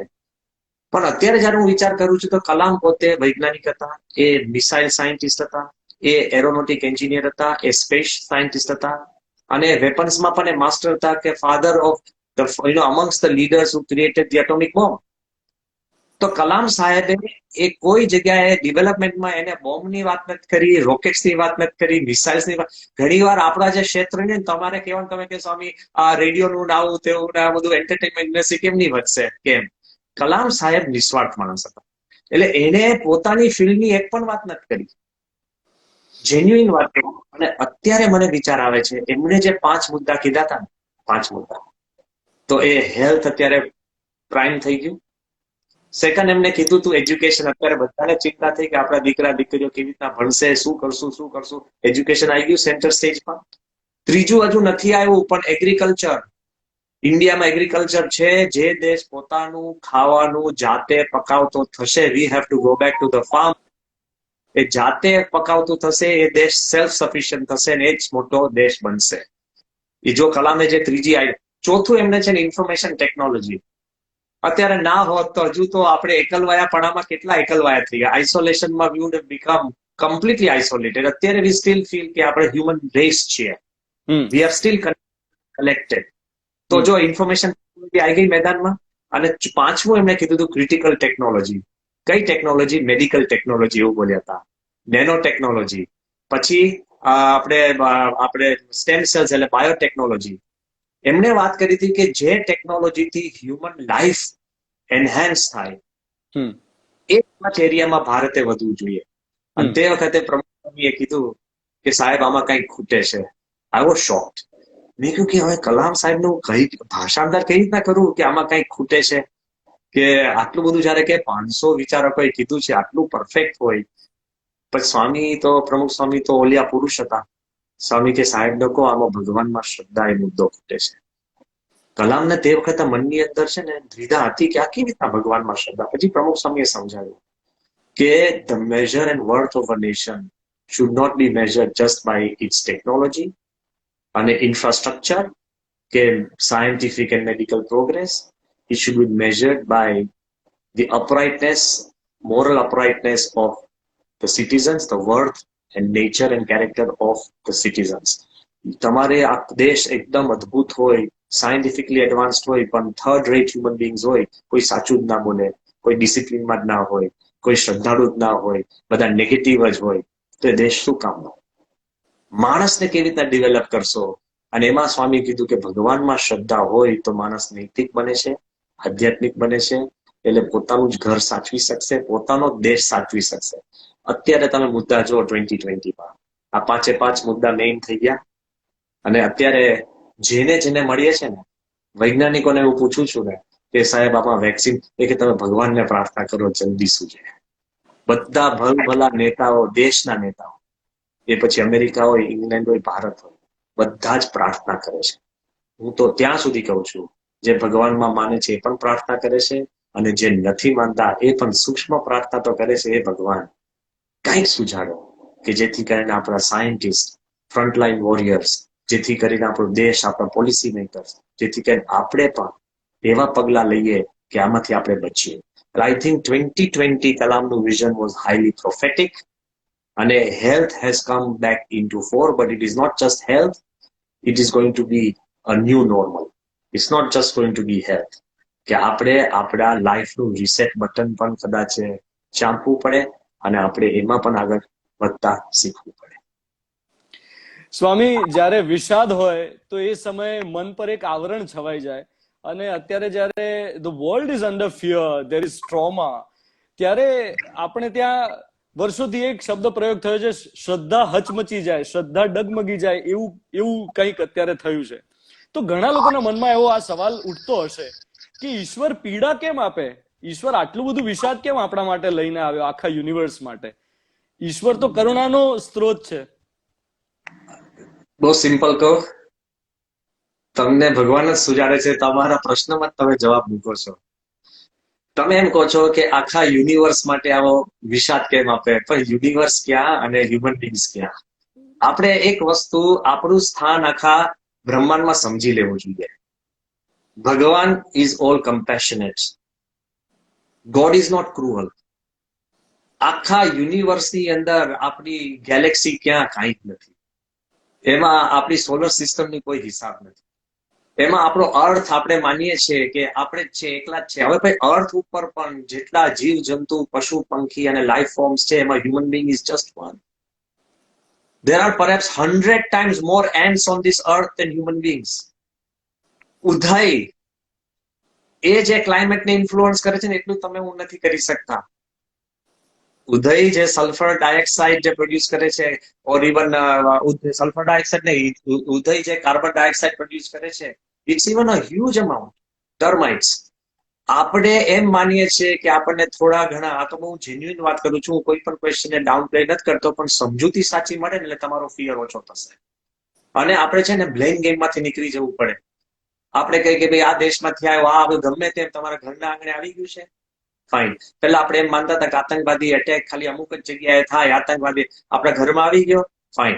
B: પણ અત્યારે જયારે હું વિચાર કરું છું તો કલામ પોતે વૈજ્ઞાનિક હતા, એ મિસાઇલ સાયન્ટિસ્ટ હતા, એ એરોનોટિક એન્જિનિયર હતા, એ સ્પેસ સાયન્ટિસ્ટ હતા, અને વેપન્સમાં પણ એ માસ્ટર હતા, કે father of the amongst the leaders who created the atomic bomb. તો કલામ સાહેબે એ કોઈ જગ્યાએ ડેવલપમેન્ટમાં એને બોમ્બની વાત નથી કરી, રોકેટ્સની વાત નથી કરી, મિસાઇલ્સની વાત. ઘણી વાર આપણા જે ક્ષેત્ર ને તમારે કહેવાનું, તમે કે સ્વામી આ રેડિયોનું આવું તેવું આ બધું એન્ટરટેનમેન્ટ ઇન્ડસ્ટ્રી કેમ નહીં વધશે, કેમ? કલામ સાહેબ નિસ્વાર્થ માણસ હતા. એટલે એને પોતાની ફિલ્ડની એક પણ વાત નથી કરી, જેન્યુઇન વાત કરી. અને અત્યારે મને વિચાર આવે છે, એમણે જે 5 મુદ્દા કીધા હતા, 5 મુદ્દા, તો એ હેલ્થ અત્યારે પ્રાઇમ થઈ ગયું. સેકન્ડ એમને કીધું તું એજ્યુકેશન. અત્યારે બધાને ચિંતા થઈ કે આપણા દીકરા દીકરીઓ કેવી રીતના ભણશે, શું કરશું. એજ્યુકેશન આવી ગયું સેન્ટર સ્ટેજમાં. ત્રીજું હજુ નથી આવ્યું, પણ એગ્રીકલ્ચર. ઇન્ડિયામાં એગ્રીકલ્ચર છે. જે દેશ પોતાનું ખાવાનું જાતે પકાવતો થશે, we have to go back to the farm. એ જાતે પકાવતું થશે, એ દેશ સેલ્ફ સફિશિયન્ટ થશે ને એ જ મોટો દેશ બનશે. એ જો કલામે જે ત્રીજી આવી. ચોથું એમને છે ને ઇન્ફોર્મેશન ટેકનોલોજી. અત્યારે ના હોત તો હજુ તો આપણે એકલવાયાપણામાં કેટલા એકલવાયા થઈ ગયા. આઇસોલેશનમાં we would have become completely isolated. અત્યારે વી સ્ટીલ ફીલ કે આપણે હ્યુમન રેસ છીએ. We are still connected. તો જો ઇન્ફોર્મેશન ટેકનોલોજી આવી ગઈ મેદાનમાં. અને પાંચમું એમણે કીધું હતું ક્રિટિકલ ટેકનોલોજી. કઈ ટેકનોલોજી? મેડિકલ ટેકનોલોજી એવું બોલ્યા હતા. Nano technology. પછી આપણે સ્ટેમ સેલ્સ એટલે બાયોટેકનોલોજી. એમણે વાત કરી હતી કે જે ટેકનોલોજીથી હ્યુમન લાઈફ એનહેન્સ થાય એ પાંચ એરિયામાં ભારતે વધવું જોઈએ. અને તે વખતે પ્રમુખજીએ કીધું કે સાહેબ આમાં કંઈક ખૂટે છે. I was shocked. મેં કહ્યું કે હવે કલામ સાહેબનું કઈ ભાષાંતર કઈ રીતના કરું કે આમાં કંઈક ખૂટે છે, કે આટલું બધું જયારે કે 500 વિચારકોએ કીધું છે આટલું પરફેક્ટ હોય. પણ સ્વામી તો પ્રમુખ સ્વામી તો ઓલિયા પુરુષ હતા. સ્વામી કે સાહેબ લોકો આમાં ભગવાનમાં શ્રદ્ધા એ મુદ્દો ખૂટે છે. કલામને તે વખતે મનની અંદર છે ને દ્વિધા હતી કે આ કેવી રીતના ભગવાનમાં શ્રદ્ધા. પછી પ્રમુખ સ્વામીએ સમજાવ્યું કે the measure and worth of a nation should not be measured just by its technology અને ઇન્ફ્રાસ્ટ્રક્ચર કે scientific and medical progress. It should be measured by the uprightness, moral uprightness of the citizens, the worth and nature and character of the citizens. તમારે આ દેશ એકદમ અદ્ભુત હોય, સાયન્ટિફિકલી એડવાન્સ્ડ હોય, પણ થર્ડ રેટ હ્યુમન બીંગ્સ હોય, કોઈ સાચું જ ના બોલે, કોઈ ડિસિપ્લિનમાં જ ના હોય, કોઈ શ્રદ્ધાળુ જ ના હોય, બધા નેગેટિવ જ હોય, તો એ દેશ શું કામનો? માણસને કેવી રીતના ડેવલપ કરશો? અને એમાં સ્વામી કીધું કે ભગવાનમાં શ્રદ્ધા હોય તો માણસ નૈતિક બને છે, આધ્યાત્મિક બને છે. એટલે પોતાનું જ ઘર સાચવી શકશે, પોતાનો દેશ સાચવી શકશે. અત્યારે તમે મુદ્દા જો 2020માં આ પાંચ મુદ્દા મેઇન થઈ ગયા. અને અત્યારે જેને મળીએ છે ને વૈજ્ઞાનિકોને હું પૂછું છું ને કે સાહેબ આમાં વેક્સિન, એ કે તમે ભગવાનને પ્રાર્થના કરો જલ્દી સુજે. બધા ભલા નેતાઓ, દેશના નેતાઓ, એ પછી અમેરિકા હોય, ઇંગ્લેન્ડ હોય, ભારત હોય, બધા જ પ્રાર્થના કરે છે. હું તો ત્યાં સુધી કહું છું જે ભગવાનમાં માને છે એ પણ પ્રાર્થના કરે છે, અને જે નથી માનતા એ પણ સૂક્ષ્મ પ્રાર્થના તો કરે છે. એ ભગવાન કંઈક સુજાડો કે જેથી કરીને આપણા સાયન્ટિસ્ટ, ફ્રન્ટલાઈન વોરિયર્સ, જેથી કરીને આપણો દેશ, આપણા પોલિસી મેકર્સ, જેથી કરીને આપણે પણ એવા પગલા લઈએ કે આમાંથી આપણે બચીએ. આઈ થિંક 2020 કલામનું વિઝન વોઝ હાઈલી પ્રોફેટિક. અને health has come back into fore, but it is not just health, it is going to be a new normal. It's not just going to be health, કે આપણે આપણા લાઈફનું રીસેટ બટન પણ કદાચ ચાંપવું પડે અને આપણે એમાં પણ આગળ વધતા શીખવું પડે.
A: સ્વામી, જ્યારે વિષાદ હોય તો એ સમયે મન પર એક આવરણ છવાઈ જાય. અને અત્યારે જ્યારે the world is under fear, there is trauma, ત્યારે આપણે ત્યાં વર્ષોથી એક શબ્દ પ્રયોગ થયો છે, શ્રદ્ધા હચમચી જાય, શ્રદ્ધા ડગમગી જાય, એવું કંઈક અત્યારે થયું છે. તો ઘણા લોકોના મનમાં એવો આ સવાલ ઉઠતો હશે કે ઈશ્વર પીડા કેમ આપે? ઈશ્વર આટલું બધું વિષાદ કેમ આપણા માટે લઈને આવ્યો, આખા યુનિવર્સ માટે? ઈશ્વર તો કરુણાનો સ્ત્રોત છે.
B: બહુ સિમ્પલ કહો, તમને ભગવાન જ સુજાડે છે. તમારા પ્રશ્નમાં તમે જવાબ મૂકો છો. તમે એમ કહો છો કે આખા યુનિવર્સ માટે આવો વિષાદ કેમ આપે, પણ યુનિવર્સ ક્યાં અને હ્યુમન બીંગ્સ ક્યાં? આપણે એક વસ્તુ, આપણું સ્થાન આખા બ્રહ્માંડમાં સમજી લેવું જોઈએ. Bhagwan is all compassionate. God is not cruel. આખા યુનિવર્સની અંદર આપણી ગેલેક્સી ક્યાં? કાંઈ જ નથી. એમાં આપણી સોલર સિસ્ટમની કોઈ હિસાબ નથી. એમાં આપણો અર્થ આપણે માનીએ છીએ કે આપણે જ છે, એકલા જ છે. હવે ભાઈ અર્થ ઉપર પણ જેટલા જીવ જંતુ, પશુ પંખી અને લાઈફ ફોર્મ્સ છે, એમાં human being is just one. There are perhaps 100 times more ants on this earth than human beings. ઉદય એ જે ક્લાઇમેટને ઇન્ફ્લુઅન્સ કરે છે ને એટલું તમે હું નથી કરી શકતા. ઉદય જે સલ્ફર ડાયોક્સાઇડ જે પ્રોડ્યુસ કરે છે, ઓર ઇવન સલ્ફર ડાયોક્સાઇડ નહીં, ઉદય જે કાર્બન ડાયોક્સાઇડ પ્રોડ્યુસ કરે છે, it's even a huge amount. Termites. આપણે એમ માનીએ છીએ કે આપણને થોડા ઘણા, આ તો બહુ જેન્યુઇન વાત કરું છું, હું કોઈ પણ ક્વેશ્ચનને ડાઉન પ્લે નથી કરતો, પણ સમજૂતી સાચી મળે ને એટલે તમારો ફિયર ઓછો થશે. અને આપણે છે ને બ્લેમ ગેમમાંથી નીકળી જવું પડે. આપણે કહીએ કે ભાઈ આ દેશમાંથી આવ્યો, આ હવે ગમે તેમ તમારા ઘરના આંગણે આવી ગયું છે, ફાઇન. પેલા આપણે એમ માનતા હતા કે આતંકવાદી એટેક ખાલી અમુક જ જગ્યાએ થાય, આતંકવાદી આપણા ઘરમાં આવી ગયો, ફાઇન.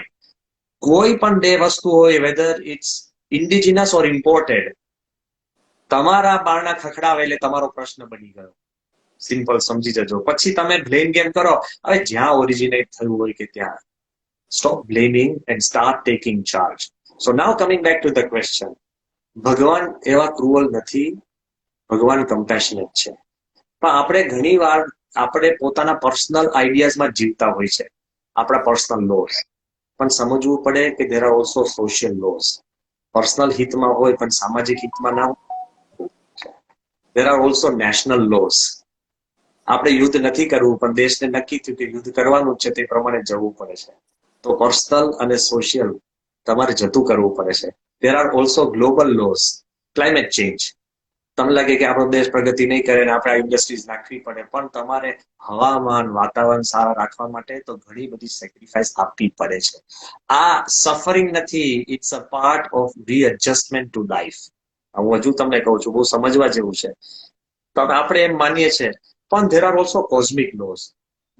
B: કોઈ પણ બે વસ્તુ હોય, whether it's indigenous or imported, તમારા બારણા ખખડાવે એટલે તમારો પ્રશ્ન બની ગયો. સિમ્પલ, સમજી જજો. પછી તમે બ્લેમ ગેમ કરો. હવે જ્યાં ઓરિજિનેટ થયું હોય કે ત્યાં stop blaming and start taking charge. So now coming back to the question, ભગવાન એવા ક્રુઅલ નથી, ભગવાન કમ્પેશનેટ છે. પણ આપણે ઘણી વાર આપણે પોતાના પર્સનલ આઈડિયાઝમાં જીવતા હોય છે, આપણા પર્સનલ લોસ. પણ સમજવું પડે કે there are also social loss. Personal હિતમાં હોય પણ સામાજિક હિતમાં ના હોય. There are also national loss. આપણે યુદ્ધ નથી કરવું, પણ દેશને નક્કી થયું કે યુદ્ધ કરવાનું છે, તે પ્રમાણે જવું પડે છે. તો પર્સનલ અને સોશિયલ તમારે જતું કરવું પડે છે. There are also global loss. Climate change, તમને લાગે કે આપણો દેશ પ્રગતિ નહીં કરે ને આપણે ઇન્ડસ્ટ્રીઝ નાખવી પડે, પણ તમારે હવામાન, વાતાવરણ સારા રાખવા માટે તો ઘણી બધી સેક્રિફાઈસ આપવી પડે છે. આ સફરિંગ નથી, it's a part of readjustment to life. હું હજુ તમને કહું છું, બહુ સમજવા જેવું છે. તો આપણે એમ માનીએ છીએ, પણ there are also cosmic loss.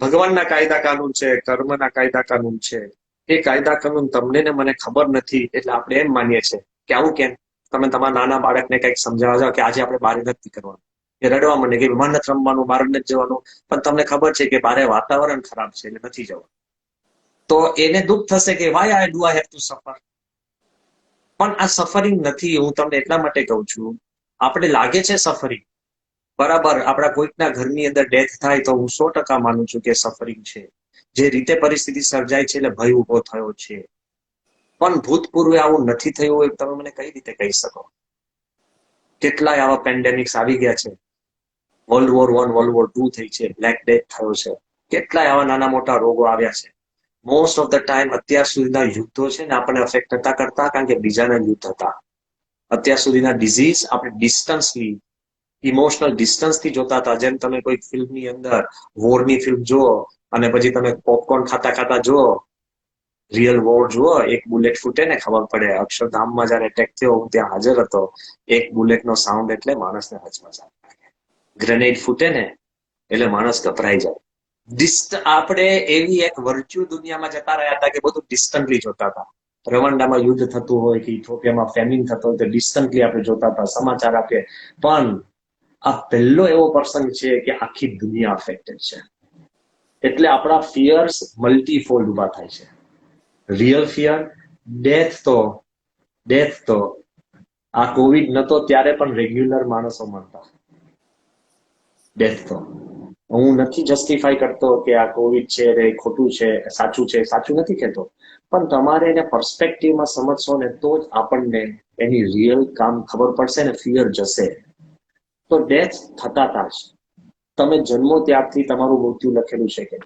B: ભગવાનના કાયદા કાનૂન છે, કર્મના કાયદા કાનૂન છે. એ કાયદા કાનૂન તમને ને મને ખબર નથી, એટલે આપણે એમ માનીએ છીએ કે આવું કેમ. તમે તમારા નાના બાળકને કંઈક સમજાવવા જાઓ કે આજે આપણે બહાર નથી કરવાનું, એ રડવા માંડે કે બહાર નથી રમવાનું, બહાર નથી જવાનું, પણ તમને ખબર છે કે બારે વાતાવરણ ખરાબ છે એટલે નથી જવાનું. તો એને દુઃખ થશે કે why I do I have to suffer. પણ આ સફરિંગ નથી. હું તમને એટલા માટે કહું છું, આપણે લાગે છે સફરિંગ, બરાબર. આપણા કોઈકના ઘરની અંદર ડેથ થાય તો હું 100% માનું છું કે સફરિંગ છે. જે રીતે પરિસ્થિતિ સર્જાય છે એટલે ભય ઉભો થયો છે. પણ ભૂતપૂર્વે આવું નથી થયું હોય તમે મને કઈ રીતે કહી શકો? કેટલાય આવા પેન્ડેમિક્સ આવી ગયા છે. વર્લ્ડ વોર 1, વર્લ્ડ વોર 2 થઈ છે, બ્લેક ડેથ થયો છે, કેટલાય આવા નાના મોટા રોગો આવ્યા છે. મોસ્ટ ઓફ ધ ટાઈમ અત્યાર સુધીના યુદ્ધો છે ને આપણને અફેક્ટ નતા કરતા, કારણ કે બીજાના યુદ્ધ હતા. અત્યાર સુધીના ડિઝીઝ આપણે ડિસ્ટન્સલી, ઇમોશનલ ડિસ્ટન્સથી જોતા હતા. જેમ તમે કોઈ ફિલ્મની અંદર વોરની ફિલ્મ જુઓ અને પછી તમે પોપકોર્ન ખાતા ખાતા જુઓ, રિયલ વોર જુઓ, એક બુલેટ ફૂટે ને ખબર પડે. અક્ષરધામમાં જયારે એટેક થયો, હું ત્યાં હાજર હતો. એક બુલેટનો સાઉન્ડ એટલે માણસને હચમચાવી નાખે. ગ્રેનેડ ફૂટે ને એટલે માણસ ગભરાઈ જાય. આપણે એવી એક વર્ચ્યુઅલ દુનિયામાં જતા રહ્યા હતા કે બધું ડિસ્ટન્ટલી જોતા હતા. રવાંડામાં યુદ્ધ થતું હોય કે ઇથોપિયામાં ફેમિન થતો હોય તો ડિસ્ટન્ટલી આપણે જોતા હતા, સમાચાર આપીએ. પણ આ પહેલો એવો પ્રસંગ છે કે આખી દુનિયા અફેક્ટેડ છે. એટલે આપણા ફિયર્સ મલ્ટીફોલ્ડ ઉભા થાય છે. રિયલ ફિયર, ડેથ તો આ કોવિડ નતો ત્યારે પણ રેગ્યુલર માણસો મરતા. ડેથ તો હું નથી જસ્ટિફાઈ કરતો કે આ કોવિડ છે એ ખોટું છે, સાચું નથી કહેતો, પણ તમારે એને પર્સપેક્ટિવમાં સમજશો ને તો જ આપણને એની રિયલ કામ ખબર પડશે ને ફિયર જશે. તો ડેથ થતા હતા જ. તમે જન્મો ત્યારથી તમારું મૃત્યુ લખેલું છે કે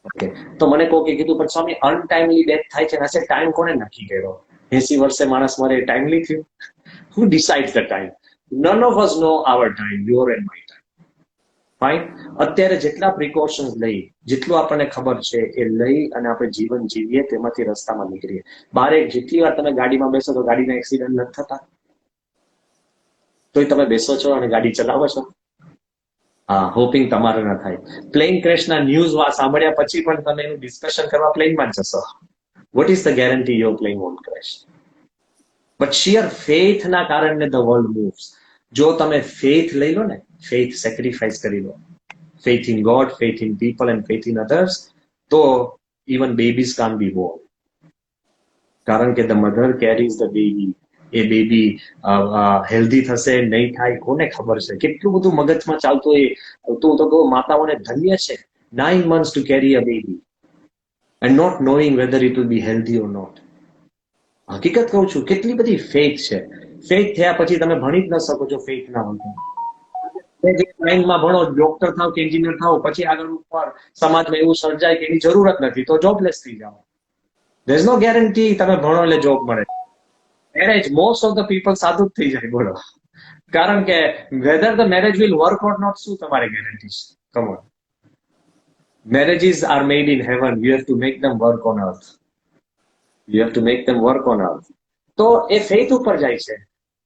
B: ઓકે, તો મને કહો કે કીધું પણ સ્વામી અનટાઈમલી ડેથ થાય છે, હશે ટાઈમ કોને નક્કી કર્યો? 80 વર્ષે માણસ મરે, ટાઈમલી થયું? Who decides the time? None of us know our time, your and my time. Fine. અત્યારે જેટલા પ્રિકોશન્સ લઈ, જેટલું આપણને ખબર છે એ લઈ અને આપણે જીવન જીવીએ, તેમાંથી રસ્તામાં નીકળીએ. બારે જેટલી વાર તમે ગાડીમાં બેસો તો ગાડીના એક્સિડન્ટ નથી થતા? તોય તમે બેસો છો અને ગાડી ચલાવો છો. હા, હોપિંગ તમારે ના થાય. પ્લેન ક્રેશના ન્યૂઝ સાંભળ્યા પછી પણ તમે એનું ડિસ્કશન કરવા પ્લેનમાં જ જશો. What is the guarantee your plane won't crash? But sheer ફેથના કારણે ધ વર્લ્ડ મૂવ્સ. જો તમે ફેથ લઈ લો ને, ફેથ સેક્રિફાઈસ કરી લો, faith in God, faith in people and faith in others, તો even babies can't be born. કારણ કે the mother carries the baby. A baby healthy થશે નહીં થાય કોને ખબર છે? કેટલું બધું મગજમાં ચાલતું હોય. તો કહું માતાઓને ધન્ય છે, 9 months to carry a baby and not knowing whether it will be healthy or not. હકીકત કહું છું, કેટલી બધી ફેથ છે. ફેથ થયા પછી તમે ભણી જ ન શકો છો ફેથ ના હોય. જે લાઈનમાં ભણો, ડોક્ટર થાવ કે એન્જિનિયર થાવ, પછી આગળ ઉપર સમાજમાં એવું સર્જાય કે એની જરૂરત નથી તો જોબલેસ થઈ જાઓ. There is no guarantee તમે ભણો એટલે જોબ મળે. Marriage, most of the people સાદું જ થઈ જાય. બોલો, કારણ કે whether the marriage will work or not શું તમારે ગેરંટી છે? Come on. Marriages are made in heaven. You have to make them work on earth. You have to make them work on earth. તો એ ફેથ ઉપર જાય છે.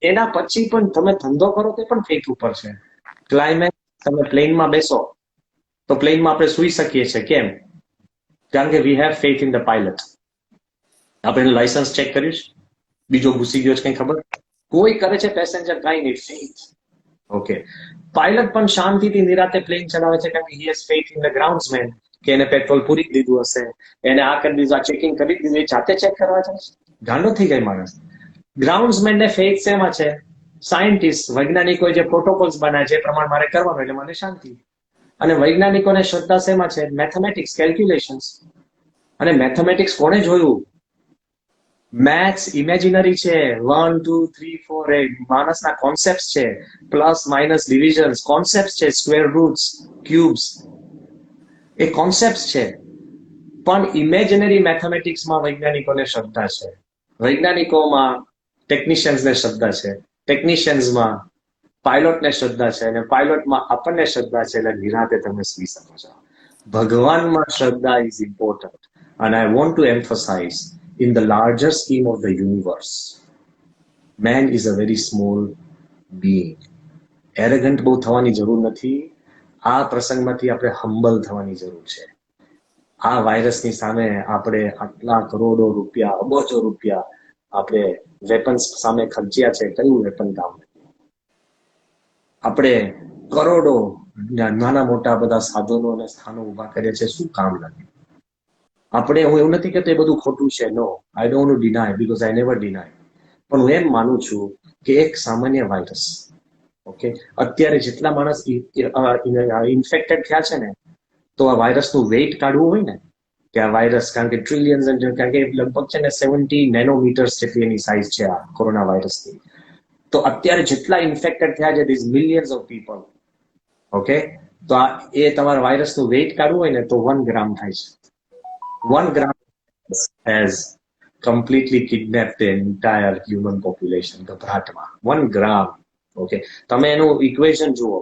B: એના પછી પણ તમે ધંધો કરો તે પણ ફેથ ઉપર છે. ક્લાઇમેક્સ, તમે પ્લેનમાં બેસો તો પ્લેનમાં આપણે સુઈ શકીએ છીએ. કેમ? કારણ કે we have faith in the pilot. આપણે લાયસન્સ ચેક કર્યું છે? બીજો ઘૂસી ગયો છે કઈ ખબર? કોઈ કરે છે પેસેન્જર કાંઈ નહીં, ફેથ. ઓકે, પાયલટ પણ શાંતિથી નિરાતે પ્લેન ચલાવે છે કારણ કે he has faith in the groundsman કે એને પેટ્રોલ પૂરી દીધું હશે, એને આ કરી દીધું, આ ચેકિંગ કરી દીધું, એ જાતે ચેક કરવા છે. ગાંડો થઈ જાય માણસ. ગ્રાઉન્ડ્સમેન ને ફેથ શેમાં છે? સાયન્ટિસ્ટ, વૈજ્ઞાનિકોએ જે પ્રોટોકોલ્સ બનાવ્યા છે એ પ્રમાણે મારે કરવાનું એટલે મને શાંતિ. અને વૈજ્ઞાનિકોને શ્રદ્ધા શેમાં છે? Mathematics, calculations. અને મેથેમેટિક્સ કોણે જોયું? મેથ્સ ઇમેજિનરી છે. 1 2 3 4 એ માણસના કોન્સેપ્ટ છે. પ્લસ માઇનસ ડિવિઝન્સ કોન્સેપ્ટ છે. સ્ક્વેર રૂટ્સ, ક્યુબ્સ એ કોન્સેપ્ટ છે. પણ ઇમેજિનરી મેથેમેટિક્સમાં વૈજ્ઞાનિકોને શ્રદ્ધા છે. વૈજ્ઞાનિકોમાં ટેકનિશિયન્સને શ્રદ્ધા છે. ટેકનિશિયન્સમાં પાયલોટને શ્રદ્ધા છે. અને પાયલોટમાં આપણને શ્રદ્ધા છે. એટલે નિરાતે તમે સુઈ શકો છો. ભગવાનમાં શ્રદ્ધા ઇઝ ઇમ્પોર્ટન્ટ. અને I want to emphasise in the larger scheme of the universe, man is a very small being. Arrogant બહુ થવાની જરૂર નથી. આ પ્રસંગમાંથી આપણે હમ્બલ થવાની જરૂર છે. આ વાયરસની સામે આપણે આટલા કરોડો રૂપિયા, અબજો રૂપિયા આપણે વેપન્સ સામે ખર્ચ્યા છે. કયું વેપન કામ? આપણે કરોડો નાના મોટા બધા સાધનો અને સ્થાનો ઉભા કર્યા છે. શું કામ નથી? આપણે, હું એવું નથી કહેતો એ બધું ખોટું છે. No, I don't deny because I never deny. પણ હું એમ માનું છું કે એક સામાન્ય વાયરસ, ઓકે, અત્યારે જેટલા માણસ ઇન્ફેક્ટેડ થયા છે ને, તો આ વાયરસનું વેઇટ કાઢવું હોય ને, કે આ વાયરસ, કારણ કે ટ્રિલિયન્સ, કારણ કે લગભગ છે ને 70 નેનોમીટર્સ જેટલી એની સાઇઝ છે આ કોરોના વાયરસની. તો અત્યારે જેટલા ઇન્ફેક્ટેડ થયા છે, these millions of people, okay, તો આ એ તમારા વાયરસનું વેઇટ કાઢવું હોય ને તો 1 ગ્રામ થાય છે. 1 gram has completely kidnapped the entire human population. ગભરાટમાં 1 gram. Okay, તમે એનું ઇક્વેશન જુઓ.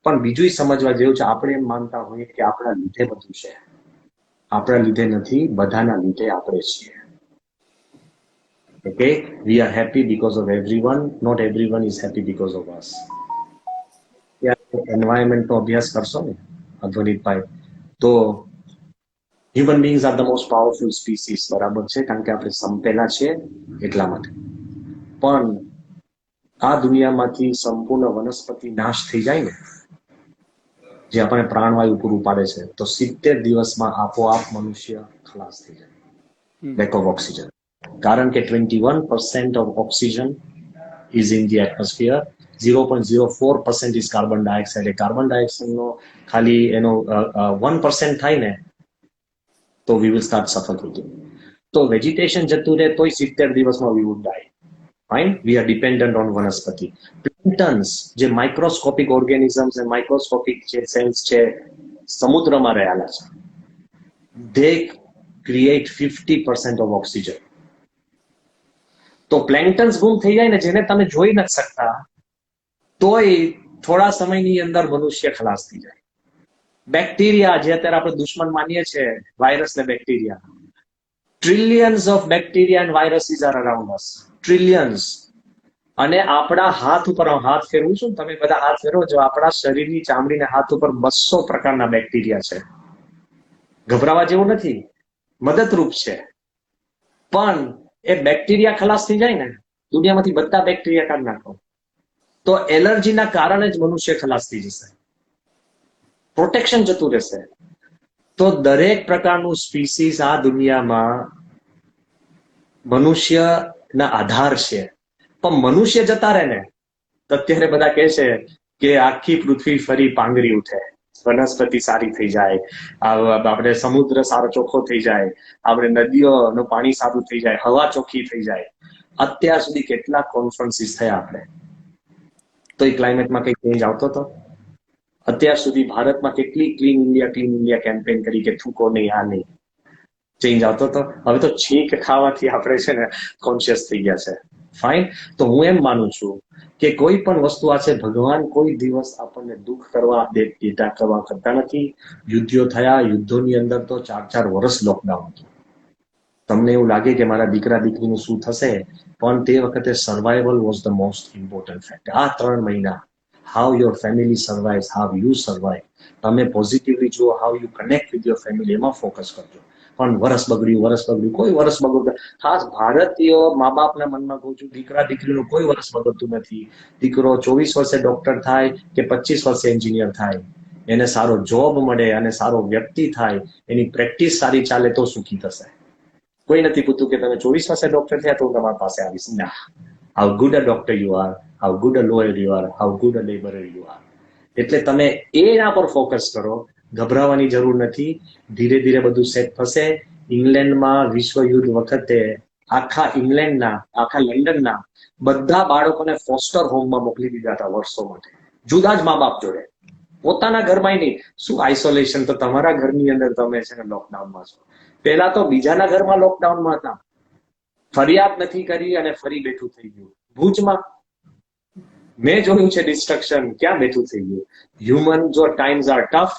B: પણ બીજું સમજવા જેવું છે. આપણે એમ માનતા હોઈએ કે આપણા લીધે બધું છે. આપણા લીધે નથી, બધાના લીધે આપણે છીએ. Okay, we are happy because of everyone, not everyone is happy because of us. Environment નો અભ્યાસ કરશો ને અધ્વનિતભાઈ, તો human beings are the most powerful species. બરાબર છે, કારણ કે આપણે સંપેલા છે એટલા માટે. પણ આ દુનિયામાંથી સંપૂર્ણ વનસ્પતિ નાશ થઈ જાય ને, જે આપણે પ્રાણવાયુ પૂરું પાડે છે, તો 70 દિવસમાં આપોઆપ મનુષ્ય ખલાસ થઈ જાય, લેક ઓફ ઓક્સિજન. કારણ કે 21% of oxygen is in the atmosphere, 0.04% is carbon dioxide. એ કાર્બન ડાયોક્સાઇડનો ખાલી એનો 1% થાય ને તો we will start suffocating. તો વેજીટેશન જતું રહે તોય 70 દિવસમાં we would die. Fine, we are dependent on વનસ્પતિ. પ્લાન્ટન્સ, જે માઇક્રોસ્કોપિક ઓર્ગેનિઝમ્સ અને માઇક્રોસ્કોપિક જે સેલ્સ છે સમુદ્રમાં રહેલા છે, they create 50% of oxygen. તો પ્લેન્ટન્સ ગુમ થઈ જાય ને, જેને તમે જોઈ નથી શકતા, તોય થોડા સમયની અંદર મનુષ્ય ખલાસ થઈ જાય. બેક્ટેરિયા, જે અત્યારે આપણે દુશ્મન માનીએ છીએ, વાયરસ ને bacteria, trillions of bacteria and viruses are around us. Trillions. અને આપણા હાથ ઉપર, હાથ ફેરવું છું, તમે બધા હાથ ફેરવો જો, આપણા શરીરની ચામડીના હાથ ઉપર 200 પ્રકારના બેક્ટેરિયા છે. ગભરાવા જેવું નથી, મદદરૂપ છે. પણ એ બેક્ટેરિયા ખલાસ થઈ જાય ને, દુનિયામાંથી બધા બેક્ટેરિયા કાઢી નાખો, તો એલર્જીના કારણે જ મનુષ્ય ખલાસ થઈ જશે, પ્રોટેક્શન જતું રહેશે. તો દરેક પ્રકારનું સ્પીસીસ આ દુનિયામાં મનુષ્યના આધાર છે. પણ મનુષ્ય જતા રહે ને, તો અત્યારે બધા કહે છે કે આખી પૃથ્વી ફરી પાંગરી ઉઠે, વનસ્પતિ સારી થઈ જાય, આપણે સમુદ્ર સારો ચોખ્ખો થઈ જાય, આપણે નદીઓનું પાણી સારું થઈ જાય, હવા ચોખ્ખી થઈ જાય. અત્યાર સુધી કેટલા કોન્ફરન્સીસ થયા આપણે, તો એ ક્લાઇમેટમાં કઈ ચેન્જ આવતો હતો? અત્યાર સુધી ભારતમાં કેટલી ક્લીન ઇન્ડિયા કેમ્પેન કરી કે થૂકો નહીં, આ નહીં, ચેન્જ આવતો હતો? હવે તો છીંક ખાવાથી આપણે છે ને કોન્શિયસ થઈ ગયા છે. ફાઇન. તો હું એમ માનું છું કે કોઈ પણ વસ્તુ આ છે, ભગવાન કોઈ દિવસ આપણને દુઃખ કરવા કરતા નથી. યુદ્ધો થયા, યુદ્ધોની અંદર તો 4-4 વર્ષ લોકડાઉન હતું. તમને એવું લાગે કે મારા દીકરા દીકરીનું શું થશે, પણ તે વખતે survival was the most important factor. આ 3 મહિના, how your family survives, how you survive, તમે પોઝિટિવલી જુઓ, how you connect with your family, એમાં ફોકસ કરજો. પણ વરસ બગડ્યું, કોઈ વરસ બગડતું. ખાસ ભારતીય મા બાપના મનમાં કહું છું, દીકરા દીકરીનું કોઈ વરસ બગડતું નથી. દીકરો 24 વર્ષે ડોક્ટર થાય કે 25 વર્ષે એન્જિનિયર થાય, એને સારો જોબ મળે અને સારો વ્યક્તિ થાય, એની પ્રેક્ટિસ સારી ચાલે તો સુખી થશે. કોઈ નથી પૂછતું કે તમે 24 વર્ષે ડોક્ટર થયા તો હું તમારી પાસે આવીશ. ના, how good a doctor you are, how good a lawyer you are, how good a labourer you are. એટલે તમે એના પર ફોકસ કરો, ગભરાવાની જરૂર નથી. ધીરે ધીરે બધું સેટ થશે. ઇંગ્લેન્ડમાં વિશ્વ યુદ્ધ વખતે આખા ઇંગ્લેન્ડના, આખા લંડનના બધા બાળકોને ફોસ્ટર હોમમાં મોકલી દીધા હતા વર્ષો માટે, જુદા જ મા બાપ જોડે. પોતાના ઘરમાં નહીં. શું આઇસોલેશન? તો તમારા ઘરની અંદર તમે છે ને લોકડાઉનમાં છો. પહેલા તો બીજાના ઘરમાં લોકડાઉનમાં હતા, ફરિયાદ નથી કરી અને ફરી બેઠું થઈ ગયું. ભુજમાં મેં જોયું છે ડિસ્ટ્રક્શન ક્યાં બેઠું થઈ ગયું. હ્યુમન, જો times are tough,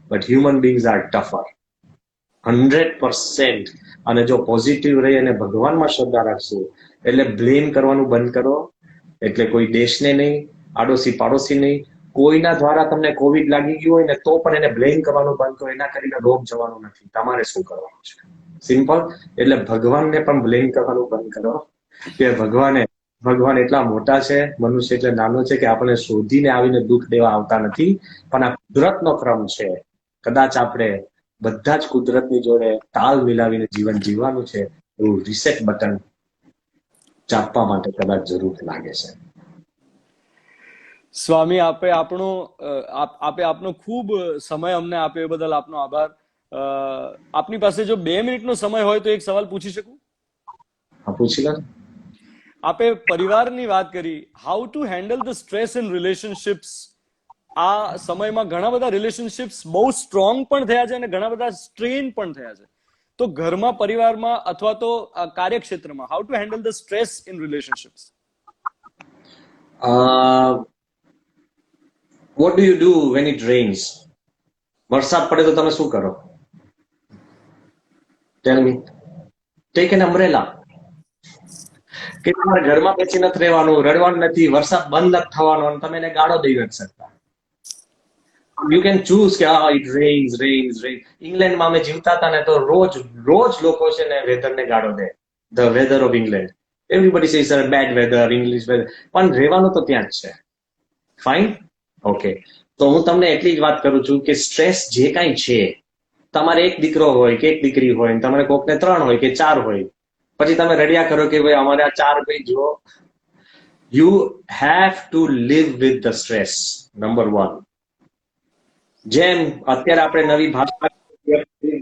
B: but human beings are tougher. 100%. અને જો પોઝિટિવ રહી અને ભગવાનમાં શ્રદ્ધા રાખશું, એટલે બ્લેમ કરવાનું બંધ કરો. એટલે કોઈ દેશને નહીં, આડોશી પાડોશી નહીં, કોઈના દ્વારા તમને કોવિડ લાગી ગયું હોય ને તો પણ એને બ્લેમ કરવાનું બંધ કરો. એના કરીને રોગ જવાનું નથી, તમારે શું કરવાનું છે? સિમ્પલ. એટલે ભગવાનને પણ બ્લેમ કરવાનું બંધ કરો કે ભગવાન એટલા મોટા છે, મનુષ્ય એટલે નાનો છે, કે આપણે શોધીને આવીને દુઃખ દેવા આવતા નથી. પણ આ કુદરતનો ક્રમ છે. કદાચ આપણે બધા જ કુદરતની જોડે તાલ મિલાવીને જીવન જીવવાનું છે. એવું રીસેટ બટન ચાપવા માટે કદાચ જરૂર લાગે છે.
A: સ્વામી, આપે આપનો ખૂબ સમય અમને આપ્યો એ બદલ આપનો આભાર. આપની પાસે જો 2 મિનિટનો સમય હોય તો એક સવાલ પૂછી શકું?
B: હા, પૂછી લો.
A: આપે પરિવારની વાત કરી, how to handle the stress in relationships. આ સમયમાં ઘણા બધા રિલેશનશિપ્સ બહુ સ્ટ્રોંગ પણ થયા છે અને ઘણા બધા સ્ટ્રેન પણ થયા છે. તો ઘરમાં, પરિવારમાં અથવા તો કાર્યક્ષેત્રમાં how to handle the stress in relationships.
B: What do you do when it rains? વરસાદ પડે તો તમે શું કરો? Tell me. Take an umbrella. કે તમારે ઘરમાં બેસી નથી રહેવાનું, રડવાનું નથી, વરસાદ બંધ નથી થવાનો અને તમે એને ગાળો દઈ નથી શકતા. યુ કેન ચૂઝ કે ઇટ રેઇન્સ. ઇંગ્લેન્ડમાં અમે જીવતા હતા ને તો રોજ લોકો છે ને વેધરને ગાળો દે. The weather of England. Everybody says bad weather, English weather. પણ રહેવાનું તો ત્યાં જ છે. ફાઇન. ઓકે. તો હું તમને એટલી જ વાત કરું છું કે સ્ટ્રેસ જે કાંઈ છે, તમારે એક દીકરો હોય કે એક દીકરી હોય, તમારે કોકને 3 હોય કે 4 હોય, પછી તમે રડ્યા કરો કે ભાઈ અમારે આ 4 ભાઈ જુઓ. You have to live with the stress. Number 1. જેમ અત્યારે આપણે નવી ભાષા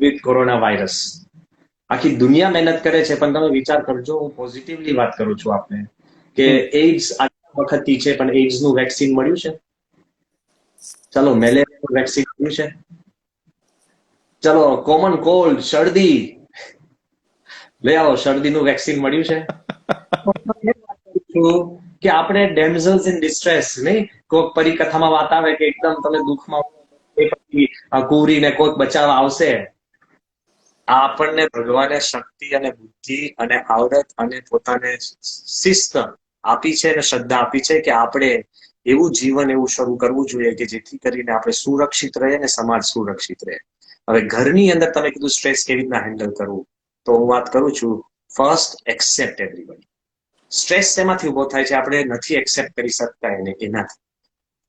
B: વિથ કોરોના વાયરસ, આખી દુનિયા મહેનત કરે છે, પણ તમે વિચાર કરજો, હું પોઝિટિવલી વાત કરું છું આપને, કે એઇડ્સ આ વખતથી છે, પણ એઇડ્સ નું વેક્સિન મળ્યું છે. ચલો, મેલેરિયા વેક્સિન મળ્યું છે. ચલો, કોમન કોલ્ડ, શરદી લઈ આવો, શરદીનું વેક્સિન મળ્યું છે. કે આપણે ડેમઝલ્સ ઇન ડિસ્ટ્રેસ નહીં, કોઈક પરિકથામાં વાત આવે કે એકદમ તમે દુઃખમાં એ પછી કુવરીને કોઈક બચાવવા આવશે. આપણને ભગવાને શક્તિ અને બુદ્ધિ અને આવડત અને પોતાને શિસ્ત આપી છે અને શ્રદ્ધા આપી છે કે આપણે એવું જીવન એવું શરૂ કરવું જોઈએ કે જેથી કરીને આપણે સુરક્ષિત રહે અને સમાજ સુરક્ષિત રહે. હવે ઘરની અંદર તમે કીધું સ્ટ્રેસ કેવી રીતના હેન્ડલ કરવું, તો હું વાત કરું છું, ફર્સ્ટ એક્સેપ્ટ એવરીબડી. સ્ટ્રેસ શેમાંથી ઉભો થાય છે? આપણે નથી એક્સેપ્ટ કરી શકતા એને, એનાથી.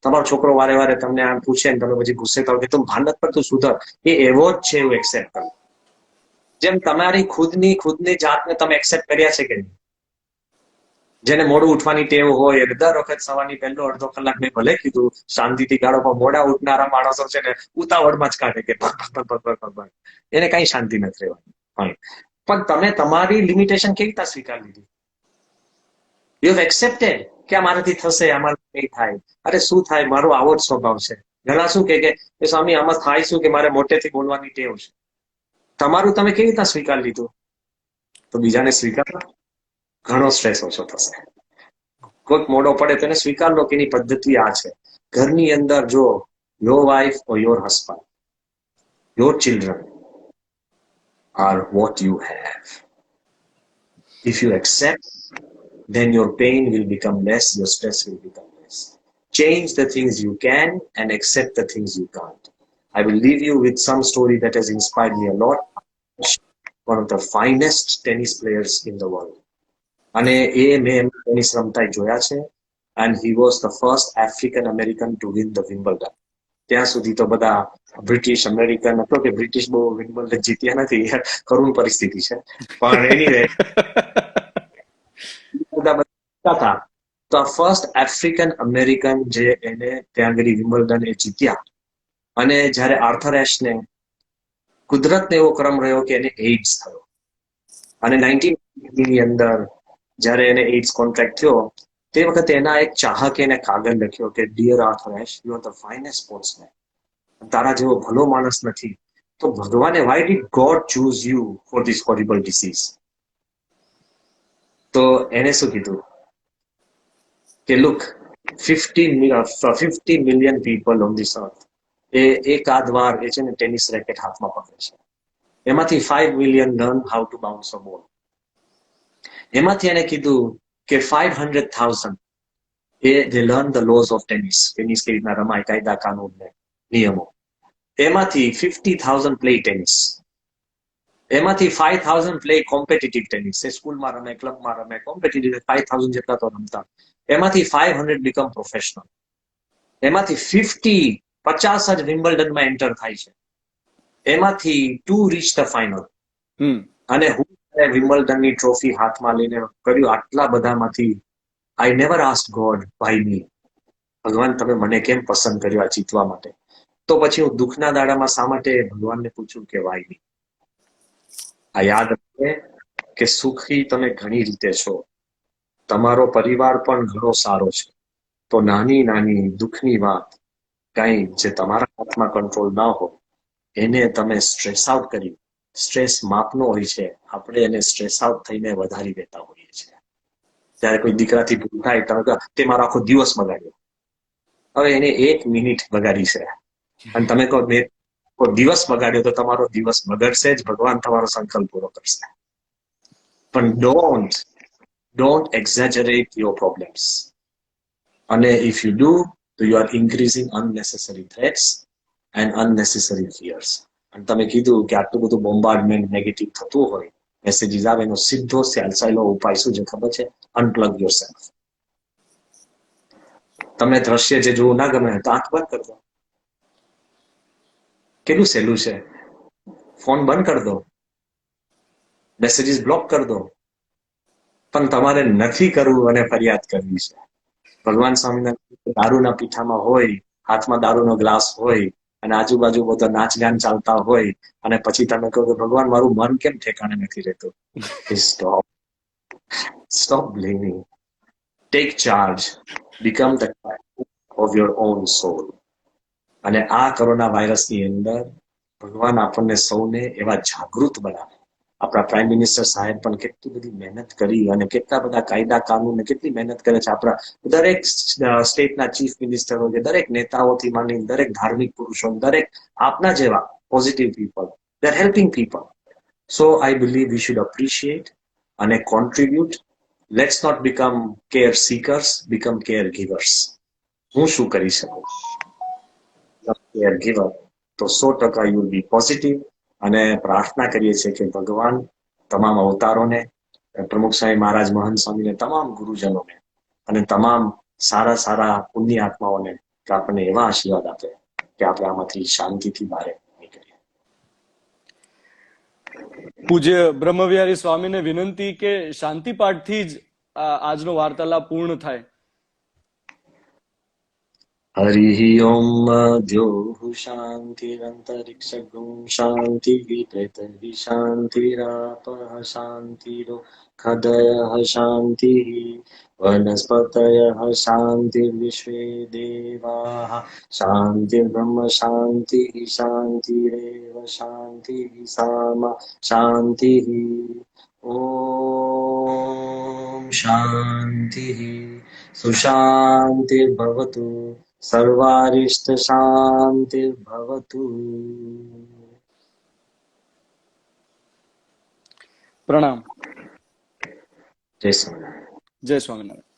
B: તમારો છોકરો વારે તમને આમ પૂછે ને તમે પછી ગુસ્સે થાવ કે તું ભાન નથી પડતું, સુધર, એ એવો જ છે એવું એક્સેપ્ટ કરો. જેમ તમારી ખુદની જાતને તમે એક્સેપ્ટ કર્યા છે કે નહીં? જેને મોડું ઉઠવાની ટેવ હોય, દર વખત સવારની પહેલો અડધો કલાક મેં ભલે કીધું શાંતિથી કાઢો, પણ મોડા ઉઠનારા માણસો છે ને ઉતાવળમાં જ કાઢે કે એને કઈ શાંતિ નથી રહેવાની. પણ તમે તમારી લિમિટેશન કેવી રીતે સ્વીકાર લીધી? યુ હેવ એક્સેપ્ટેડ કે આ મારાથી થશે, આમાંથી નહીં થાય. અરે શું થાય, મારો આવો જ સ્વભાવ છે. ઘણા શું કે સ્વામી આમાં થાય શું કે મારે મોટેથી બોલવાની ટેવ છે. તમારું તમે કેવી રીતના સ્વીકાર લીધું? તો બીજાને સ્વીકાર ઘણો સ્ટ્રેસ ઓછો થશે. કોઈક મોડો પડે તો એને સ્વીકાર લો કે એની પદ્ધતિ આ છે. ઘરની અંદર જો your wife or your husband, your children are what you have. If you accept, then your pain will become less, your stress will become less. Change the things you can and accept the things you can't. I will leave you with some story that has inspired me a lot. One of the finest tennis players in the world. અને એ મેં ટેનિસ રમતા જોયા છે. And he was the first African American to win the Wimbledon. ત્યાં સુધી તો બધા બ્રિટિશ અમેરિકન હતો કે બ્રિટિશ બહુ વિમ્બલ્ડન જીત્યા નથી. કરુણ પરિસ્થિતિ છે. પણ એનીવે હતા. તો આ ફર્સ્ટ આફ્રિકન અમેરિકન જે એને ત્યાં આગળ વિમ્બલ્ડન એ જીત્યા. અને જ્યારે આર્થર એશને કુદરતને એવો ક્રમ રહ્યો કે એને એઇડ્સ થયો. અને 1980 ની અંદર જ્યારે એને એઇડ્સ કોન્ટ્રાક્ટ થયો તે વખતે એના એક ચાહકે એને કાગળ લખ્યો કે dear Arthur Ashe, you are the finest sportsman. તારા જેવો ભલો માણસ નથી. તો ભગવાને why did god choose you for this horrible disease? તો એને શું કીધું કે look, 50 million people on this earth એ એકાદ વાર એ છે ને ટેનિસ રેકેટ હાથમાં પકડે છે. એમાંથી 5 million learn how to bounce a ball. એમાંથી એને કીધું કે 500,000 they learn the laws of tennis. Tennis કેવી રીતના રમાય, કાયદા કાનૂન ને નિયમો. એમાંથી 50,000 પ્લે ટેનિસ. એમાંથી 5,000 પ્લે કોમ્પિટિટિવ ટેનિસ. એ સ્કૂલમાં રમે, ક્લબમાં રમે, કોમ્પિટિટિવ 5,000 જેટલા તો રમતા. એમાંથી 500 બીકમ પ્રોફેશનલ. એમાંથી 50 જ વિમ્બલ્ડનમાં એન્ટર થાય છે. એમાંથી 2 રીચ ધ ફાઇનલ. અને હું વિમ્બલ્ડનની ટ્રોફી હાથમાં લઈને કર્યું આટલા બધામાંથી I never ask god why me. ભગવાન તમે મને કેમ પસંદ કર્યો આ જીતવા માટે? તો પછી હું દુઃખના દાડામાં શા માટે ભગવાનને પૂછું કે વાય મી? આ યાદ રાખે કે સુખી તમે ઘણી રીતે છો, તમારો પરિવાર પણ ઘણો સારો છે. તો નાની નાની દુઃખની વાત કઈ જે તમારા હાથમાં કંટ્રોલ ના હોય એને તમે સ્ટ્રેસ આઉટ કરી. સ્ટ્રેસ માપનો હોય છે, આપણે એને સ્ટ્રેસ આઉટ થઈને વધારી દેતા હોઈએ છીએ. ત્યારે કોઈ દીકરાથી ભૂલ થાય તમે કહો તે મારો આખો દિવસ બગાડ્યો. હવે એને 1 મિનિટ બગાડી છે અને તમે કહો મેં દિવસ બગાડ્યો, તો તમારો દિવસ બગડશે જ, ભગવાન તમારો સંકલ્પ પૂરો કરશે. પણ ડોન્ટ એક્ઝેજરેટ યોર પ્રોબ્લેમ્સ. અને ઇફ યુ ડુ તો you are increasing અનનેસેસરી threats and અનનેસેસરી fierce. અને તમે કીધું કે આટલું બધું બોમ્બાર્ડમેન્ટ નેગેટિવ થતું હોય, મેસેજીસ આવે, એનો સીધો સહેલો ઉપાય શું છે ખબર છે? અનપ્લગ યોરસેલ્ફ. તમને દ્રશ્ય જે જોવું ના ગમે તો આંખ બંધ કરી દો. કેટલું સહેલું છે. ફોન બંધ કરી દો, મેસેજીસ બ્લોક કરી દો. પણ તમારે નથી કરવું અને ફરિયાદ કરવી છે. ભગવાન સ્વામિનારાયણ દારૂના પીઠામાં હોય, હાથમાં દારૂનો ગ્લાસ હોય અને આજુબાજુ બધા નાચગાન ચાલતા હોય અને પછી તમે કહો કે ભગવાન મારું મન કેમ ઠેકાણે નથી રહેતું? Stop blaming. Take charge. Become the of your own soul. અને આ કોરોના વાયરસની અંદર ભગવાન આપણને સૌને એવા જાગૃત બનાવે. આપણા પ્રાઇમ મિનિસ્ટર સાહેબ પણ કેટલી બધી મહેનત કરી અને કેટલા બધા કાયદા કાનૂન કેટલી મહેનત કરે છે. આપણા દરેક સ્ટેટના ચીફ મિનિસ્ટરો કે દરેક નેતાઓથી માંડી દરેક ધાર્મિક પુરુષો, દરેક આપના જેવા positive people, they are helping people. So I believe we should appreciate અને contribute. Let's not become care seekers, become care givers. હું શું કરી શકું? કેર ગીવર તો 100% યુ વિલ બી પોઝિટિવ. અને પ્રાર્થના કરીએ છીએ કે ભગવાન તમામ અવતારોને, પ્રમુખ સ્વામી મહારાજ, મહંત સ્વામીને, તમામ ગુરુજનોને અને તમામ સારા સારા પુણ્ય આત્માઓને કે આપણને એવા આશીર્વાદ આપે કે આપણે આમાંથી શાંતિથી બહાર નીકળીએ.
A: પૂજ્ય બ્રહ્મવિહારી સ્વામીને વિનંતી કે શાંતિ પાઠથી જ આજનો વાર્તાલાપ પૂર્ણ થાય.
B: હરિ ઓમ દ્યોઃ શાંતિરંતરિક્ષગું શાંતિઃ પૃથ્વી શાંતિરાપઃ શાંતિરો ખદયઃ શાંતિઃ વનસ્પતયઃ શાંતિર્વિશ્વે દેવાઃ શાંતિર્બ્રહ્મ શાંતિઃ શાંતિરેવ શાંતિઃ સામા શાંતિઃ. ॐ शान्तिः सुशान्तिर्भवतु सर्वारिष्टशान्तिर्भवतु
A: પ્રણામ.
B: जय स्वामिनारायण
A: જય સ્વામિનારાયણ.